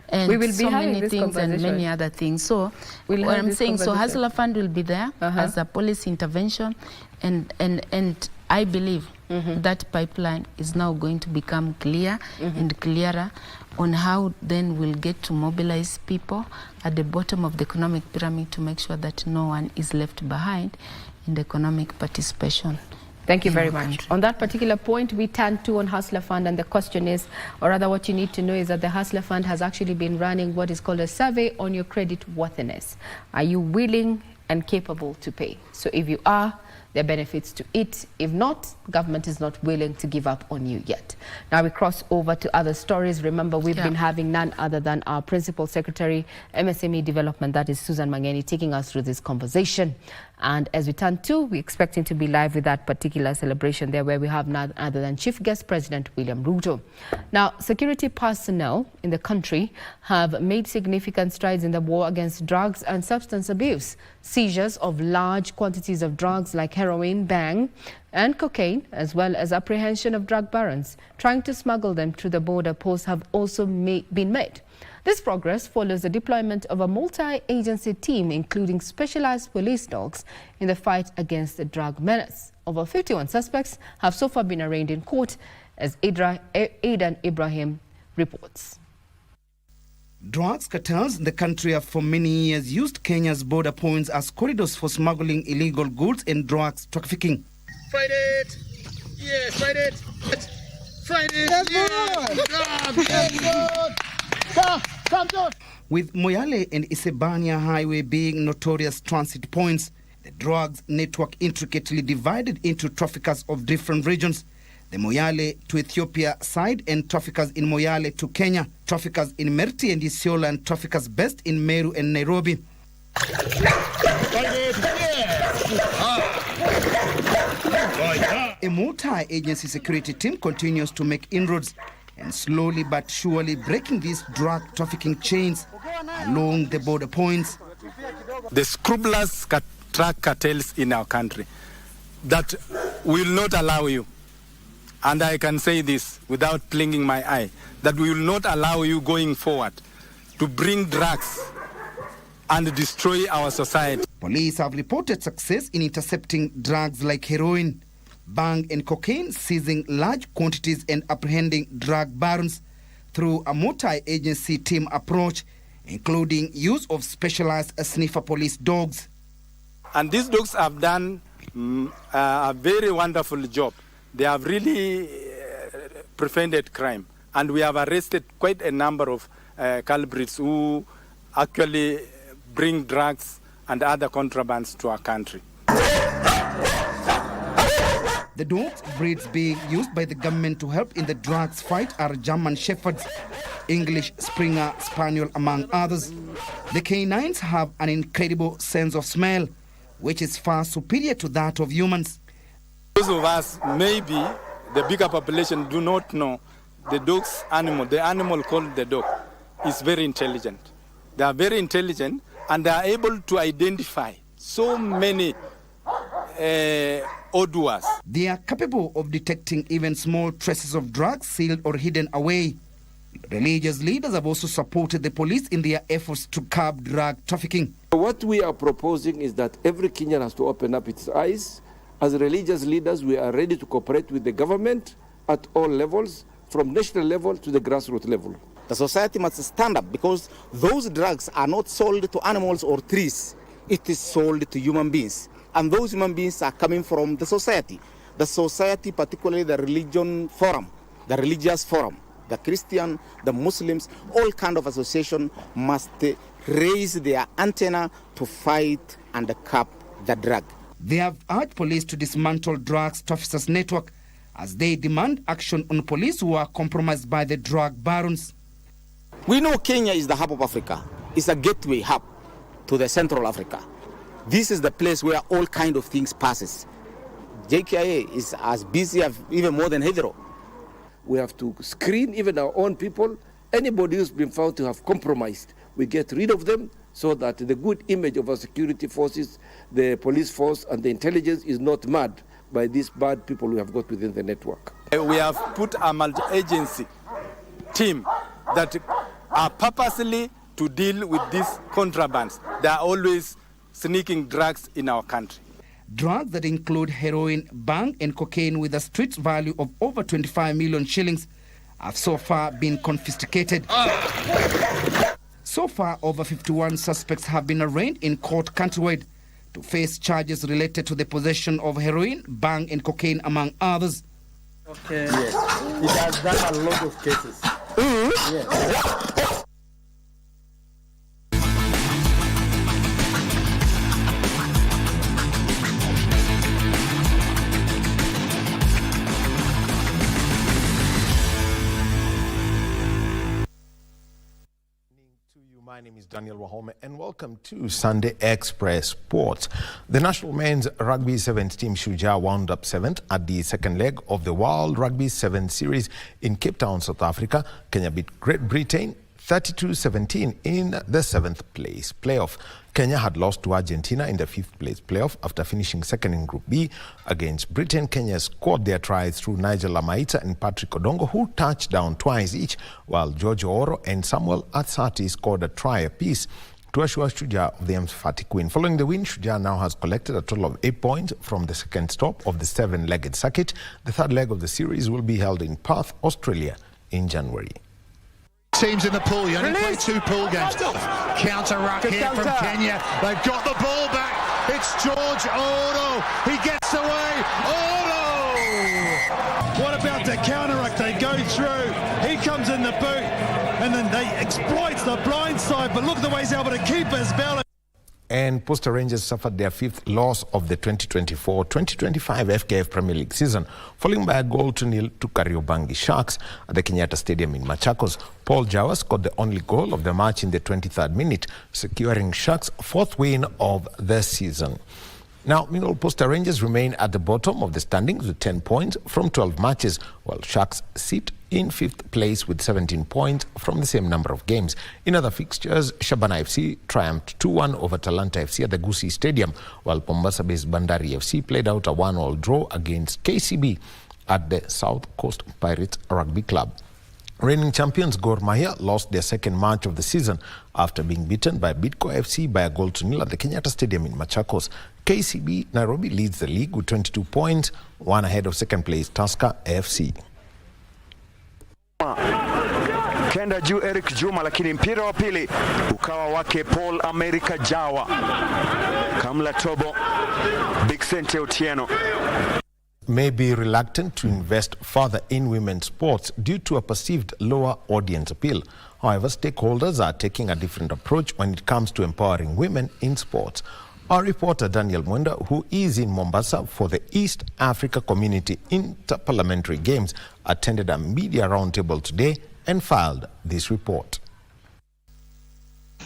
And we will be so having many this things and many other things. So what I'm saying, so Hustler Fund will be there as a policy intervention, and I believe that pipeline is now going to become clear and clearer on how then we'll get to mobilize people at the bottom of the economic pyramid to make sure that no one is left behind in the economic participation. Thank you very much. On that particular point, we turn to on Hustler Fund, and the question is, or rather what you need to know is that the Hustler Fund has actually been running what is called a survey on your credit worthiness. Are you willing and capable to pay? So if you are, there are benefits to it. If not, government is not willing to give up on you yet. Now we cross over to other stories. Remember, we've been having none other than our Principal Secretary, MSME Development, that is Susan Mangeni, taking us through this conversation. And as we turn to, we're expecting to be live with that particular celebration there, where we have none other than Chief Guest President William Ruto. Now, security personnel in the country have made significant strides in the war against drugs and substance abuse. Seizures of large quantities of drugs like heroin, bang, and cocaine, as well as apprehension of drug barons trying to smuggle them through the border posts, have also been made. This progress follows the deployment of a multi-agency team, including specialized police dogs, in the fight against the drug menace. Over 51 suspects have so far been arraigned in court, as Aidan Ibrahim reports. Drugs cartels in the country have for many years used Kenya's border points as corridors for smuggling illegal goods and drugs trafficking. Fight it! Yeah, fight it! Fight it! With Moyale and Isebania Highway being notorious transit points, the drugs network intricately divided into traffickers of different regions. The Moyale to Ethiopia side and traffickers in Moyale to Kenya, traffickers in Merti and Isiolo, and traffickers based in Meru and Nairobi. A multi-agency security team continues to make inroads, and slowly but surely breaking these drug trafficking chains along the border points. The scrupulous drug cartels in our country that will not allow you, and I can say this without blinking my eye, that we will not allow you going forward to bring drugs and destroy our society. Police have reported success in intercepting drugs like heroin, bang and cocaine, seizing large quantities and apprehending drug barons through a multi-agency team approach, including use of specialized sniffer police dogs. And these dogs have done a very wonderful job. They have really prevented crime. And we have arrested quite a number of culprits who actually bring drugs and other contrabands to our country. The dogs breeds being used by the government to help in the drugs fight are German Shepherds, English Springer Spaniel, among others. The canines have an incredible sense of smell, which is far superior to that of humans. Those of us, maybe the bigger population, do not know the dog's animal. The animal called the dog is very intelligent. They are very intelligent and they are able to identify so many odors. They are capable of detecting even small traces of drugs sealed or hidden away. Religious leaders have also supported the police in their efforts to curb drug trafficking. What we are proposing is that every Kenyan has to open up its eyes. As religious leaders, we are ready to cooperate with the government at all levels, from national level to the grassroots level. The society must stand up because those drugs are not sold to animals or trees. It is sold to human beings. And those human beings are coming from the society. The society, particularly the religion forum, the religious forum, the Christian, the Muslims, all kind of association must raise their antenna to fight and curb the drug. They have urged police to dismantle drugs traffickers' network as they demand action on police who are compromised by the drug barons. We know Kenya is the hub of Africa. It's a gateway hub to the Central Africa. This is the place where all kind of things passes. JKIA is as busy as even more than Heathrow. We have to screen even our own people. Anybody who's been found to have compromised, we get rid of them so that the good image of our security forces, the police force and the intelligence is not marred by these bad people we have got within the network. We have put a multi-agency team that are purposely to deal with these contrabands. They are always sneaking drugs in our country. Drugs that include heroin, bang and cocaine with a street value of over 25 million shillings have so far been confiscated. So far, over 51 suspects have been arraigned in court countrywide to face charges related to the possession of heroin, bang and cocaine, among others. Okay. Yes. It has done a lot of cases. Yes. My name is Daniel Wahome and welcome to Sunday Express Sports. The national men's rugby sevens team Shujaa wound up 7th at the second leg of the World Rugby Sevens Series in Cape Town, South Africa. Kenya beat Great Britain 32-17 in the 7th place playoff. Kenya had lost to Argentina in the 5th place playoff after finishing second in Group B. Against Britain, Kenya scored their tries through Nigel Lamaita and Patrick Odongo, who touched down twice each, while George Oro and Samuel Atsati scored a try apiece to assure Shujaa of the emphatic win. Following the win, Shujaa now has collected a total of 8 points from the second stop of the 7-legged circuit. The third leg of the series will be held in Perth, Australia in January. Teams in the pool, you only play 2 pool games. Counter ruck here from Kenya. They've got the ball back. It's George Oro. He gets away. Oro! What about the counter ruck? They go through. He comes in the boot. And then they exploits the blind side. But look at the way he's able to keep his balance. And Posta Rangers suffered their 5th loss of the 2024-2025 FKF Premier League season, falling by a 0 to Kariobangi Sharks at the Kenyatta Stadium in Machakos. Paul Jawa scored the only goal of the match in the 23rd minute, securing Sharks' 4th win of the season. Now, meanwhile, Posta Rangers remain at the bottom of the standings with 10 points from 12 matches, while Sharks sit in 5th place with 17 points from the same number of games. In other fixtures, Shabana FC triumphed 2-1 over Talanta FC at the Gusii Stadium, while Mombasa-based Bandari FC played out a 1-1 draw against KCB at the South Coast Pirates Rugby Club. Reigning champions Gor Mahia lost their second match of the season after being beaten by Bidco FC by a 1-0 at the Kenyatta Stadium in Machakos. KCB Nairobi leads the league with 22 points, one ahead of second place Tusker FC. Kenda juu Eric Juma, lakini mpira wa pili ukawa wake Paul America Jawa. Kamla Tobo, Big Sente Otieno may be reluctant to invest further in women's sports due to a perceived lower audience appeal. However, stakeholders are taking a different approach when it comes to empowering women in sports. Our reporter Daniel Mwenda, who is in Mombasa for the East Africa Community Interparliamentary Games, attended a media roundtable today and filed this report.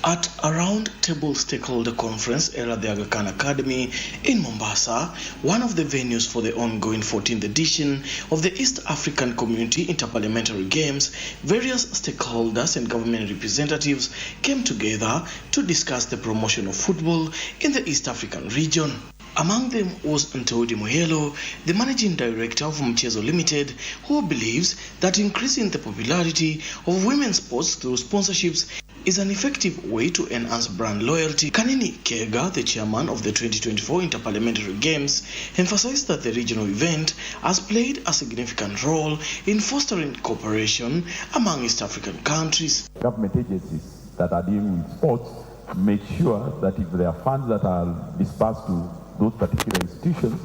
At a round-table stakeholder conference held at the Aga Khan Academy in Mombasa, one of the venues for the ongoing 14th edition of the East African Community Interparliamentary Games, various stakeholders and government representatives came together to discuss the promotion of football in the East African region. Among them was Ntaudi Moyelo, the managing director of Mchezo Limited, who believes that increasing the popularity of women's sports through sponsorships is an effective way to enhance brand loyalty. Kanini Kega, the chairman of the 2024 Interparliamentary Games, emphasized that the regional event has played a significant role in fostering cooperation among East African countries. Government agencies that are dealing with sports make sure that if there are funds that are dispersed to those particular institutions,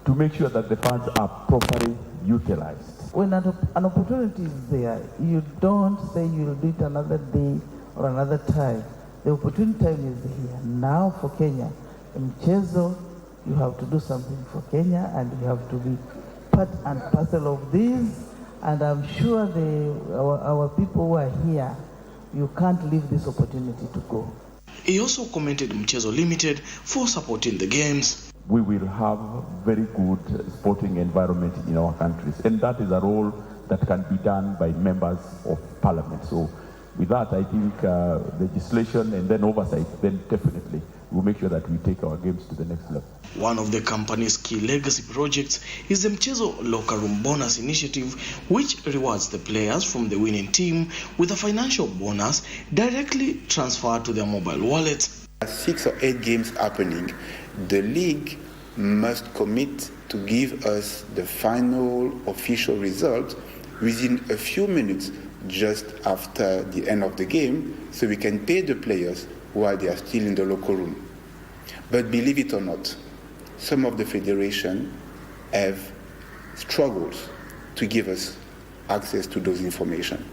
to make sure that the funds are properly utilized. When an opportunity is there, you don't say you'll do it another day or another time. The opportunity time is here. Now for Kenya, in Mchezo, you have to do something for Kenya and you have to be part and parcel of this. And I'm sure our people who are here, you can't leave this opportunity to go. He also commended Mchezo Limited for supporting the games. We will have very good sporting environment in our countries, and that is a role that can be done by members of parliament. So with that, I think legislation and then oversight, then definitely we'll make sure that we take our games to the next level. One of the company's key legacy projects is the Mchezo Locker Room Bonus Initiative, which rewards the players from the winning team with a financial bonus directly transferred to their mobile wallets. 6 or 8 games happening, the league must commit to give us the final official result within a few minutes just after the end of the game, so we can pay the players while they are still in the locker room. But believe it or not, some of the federation have struggled to give us access to those information.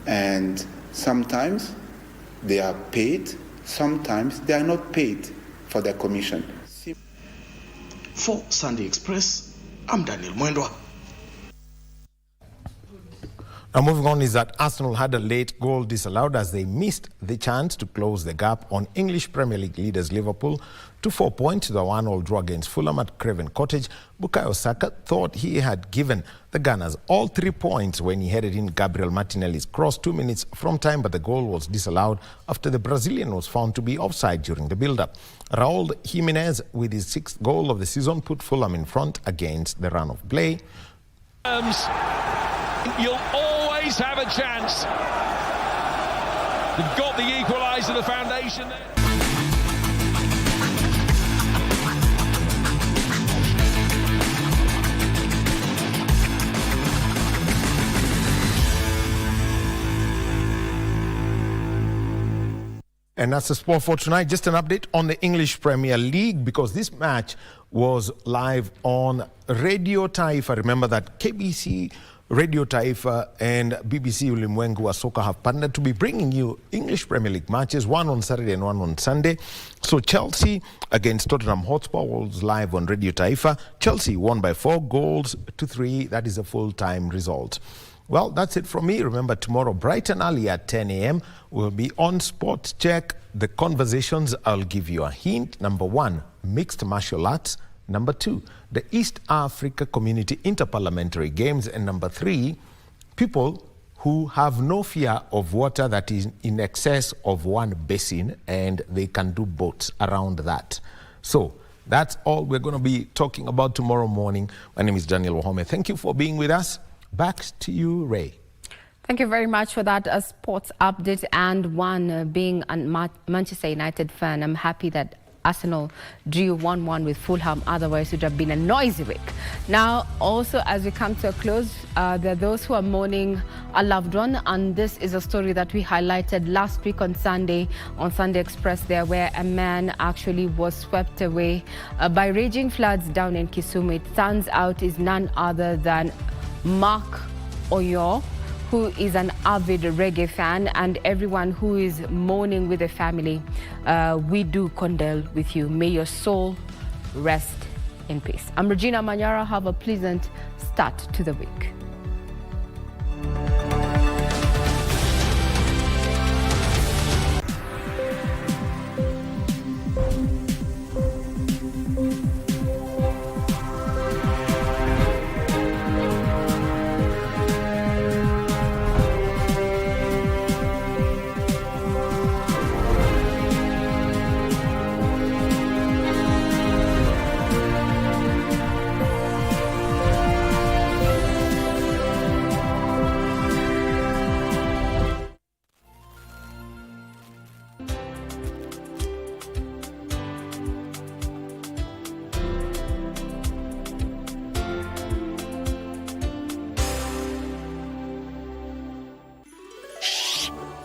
And sometimes they are paid, sometimes they are not paid for their commission. For Sunday Express, I'm Daniel Mwendwa. Now moving on is that Arsenal had a late goal disallowed as they missed the chance to close the gap on English Premier League leaders Liverpool to 4 points to the 1-1 draw against Fulham at Craven Cottage. Bukayo Saka thought he had given the Gunners all 3 points when he headed in Gabriel Martinelli's cross 2 minutes from time, but the goal was disallowed after the Brazilian was found to be offside during the build-up. Raul Jimenez, with his 6th goal of the season, put Fulham in front against the run of play. You'll always have a chance. You've got the equaliser, the foundation there. And that's the sport for tonight. Just an update on the English Premier League, because this match was live on Radio Taifa. Remember that KBC, Radio Taifa and BBC Ulimwengu wa Soka have partnered to be bringing you English Premier League matches, one on Saturday and one on Sunday. So Chelsea against Tottenham Hotspur was live on Radio Taifa. Chelsea won by 4-3. That is a full-time result. Well, that's it from me. Remember, tomorrow, bright and early at 10 a.m., we'll be on Sports Check. The conversations, I'll give you a hint. Number 1, mixed martial arts. Number 2, the East Africa Community Interparliamentary Games. And number 3, people who have no fear of water that is in excess of one basin, and they can do boats around that. So that's all we're going to be talking about tomorrow morning. My name is Daniel Wahome. Thank you for being with us. Back to you, Ray. Thank you very much for that sports update. And one being a Manchester United fan, I'm happy that Arsenal drew 1-1 with Fulham. Otherwise, it would have been a noisy week. Now, also, as we come to a close, there are those who are mourning a loved one. And this is a story that we highlighted last week on Sunday Express there, where a man actually was swept away by raging floods down in Kisumu. It turns out is none other than Mark Oyo, who is an avid reggae fan, and everyone who is mourning with the family, we do condole with you. May your soul rest in peace. I'm Regina Manyara. Have a pleasant start to the week.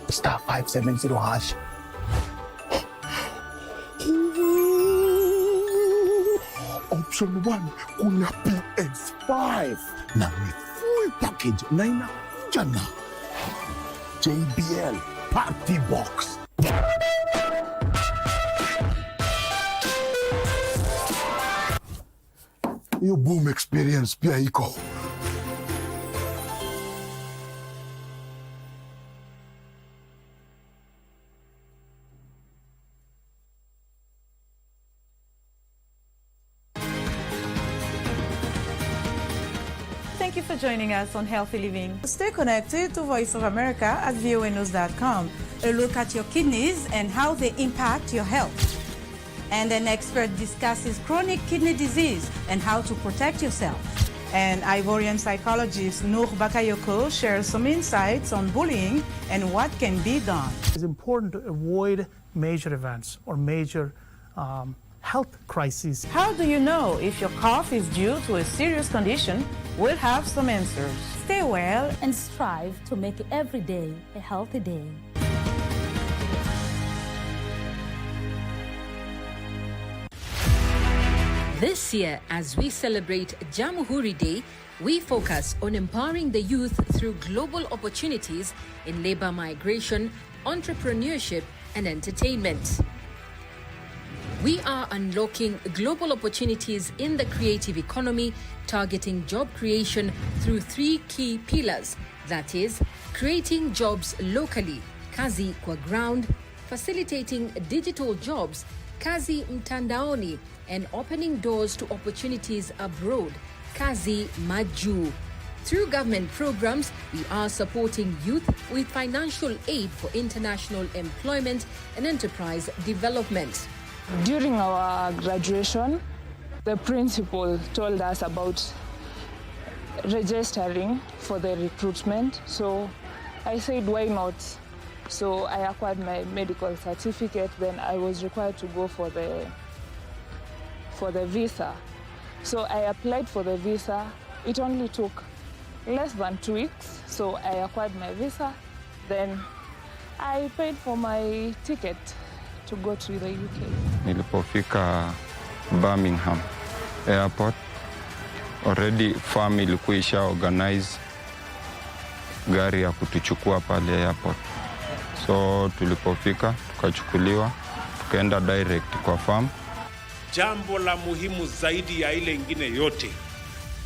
Star 570 hash. Option 1 kuna PS5 na ni full package na inakuja na JBL Party Box. Your boom experience pia iko. Thank you for joining us on Healthy Living. Stay connected to Voice of America at voanews.com. A look at your kidneys and how they impact your health. And an expert discusses chronic kidney disease and how to protect yourself. And Ivorian psychologist Noor Bakayoko shares some insights on bullying and what can be done. It's important to avoid major events or major health crises. How do you know if your cough is due to a serious condition? We'll have some answers. Stay well and strive to make every day a healthy day. This year, as we celebrate Jamhuri Day, we focus on empowering the youth through global opportunities in labor migration, entrepreneurship, and entertainment. We are unlocking global opportunities in the creative economy, targeting job creation through 3 key pillars. That is, creating jobs locally, kazi kwa ground, facilitating digital jobs, kazi mtandaoni, and opening doors to opportunities abroad, kazi maju. Through government programs, we are supporting youth with financial aid for international employment and enterprise development. During our graduation, the principal told us about registering for the recruitment. So I said, why not? So I acquired my medical certificate. Then I was required to go for the visa. So I applied for the visa. It only took less than 2 weeks. So I acquired my visa. Then I paid for my ticket to go to the UK. Nilipofika Birmingham airport, already family ilikuwa isha organize gari ya kutuchukua pale airport. So tulipofika tukachukuliwa tukaenda direct kwa farm. Jambo la muhimu zaidi ya ile ingine yote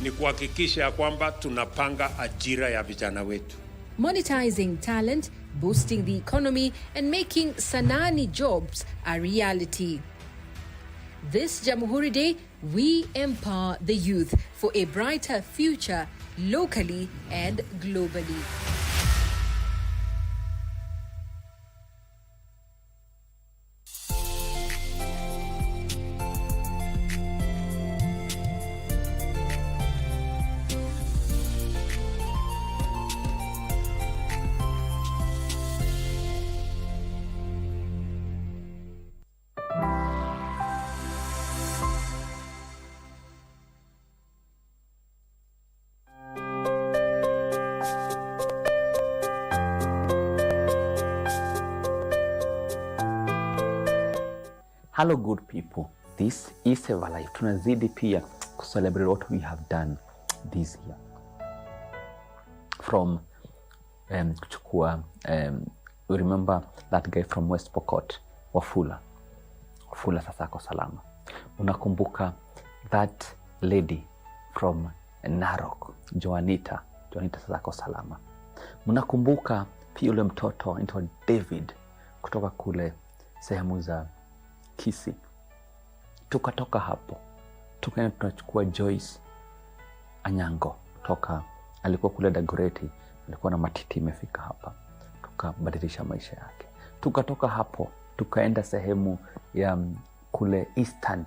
ni kuhakikisha ya kwamba tunapanga ajira ya vijana wetu. Monetizing talent, boosting the economy, and making Sanani jobs a reality. This Jamhuri Day, we empower the youth for a brighter future locally and globally. Hello good people, this is Ever Life. Tunazidi pia celebrate what we have done this year. From kuchukua, we remember that guy from West Pokot, Wafula sasa ako salama. Unakumbuka that lady from Narok, Joanita sasa ako salama. Unakumbuka pia ule mtoto anaitwa David kutoka kule sehemu za Kisi. Tukatoka hapo tukaenda tunachukua Joyce Anyango alikuwa kule Dagoretti, alikuwa na matiti imefika hapa, tukabadilisha maisha yake. Tukatoka hapo tukaenda sehemu ya kule Eastern,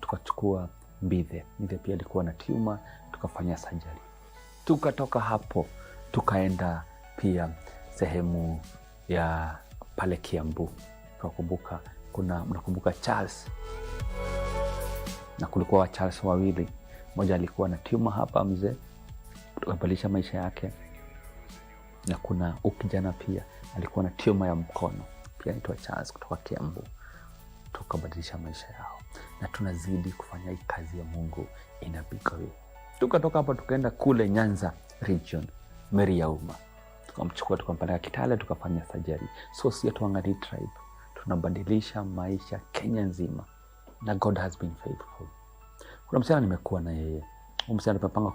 tukachukua Mbithe pia alikuwa na tumor, tukafanya surgery. Tukatoka hapo tukaenda pia sehemu ya pale Kiambu, mnakumbuka Charles, na kulikuwa Charles wawili, mmoja alikuwa na tumor hapa mzee, tukabadilisha maisha yake, na kuna ukijana pia alikuwa na tumor ya mkono pia anaitwa Charles kutoka Kiambu, tukabadilisha maisha yao, na tunazidi kufanya hii kazi ya Mungu in a big way. Tukatoka hapa tukaenda kule Nyanza region, Meri ya Uma, tukamchukua tukampeleka Kitale, tukafanya surgery. So si tuangalie tribe, tunabadilisha maisha Kenya nzima, na God has been faithful. Kuna msichana nimekuwa na yeye, msichana tumepanga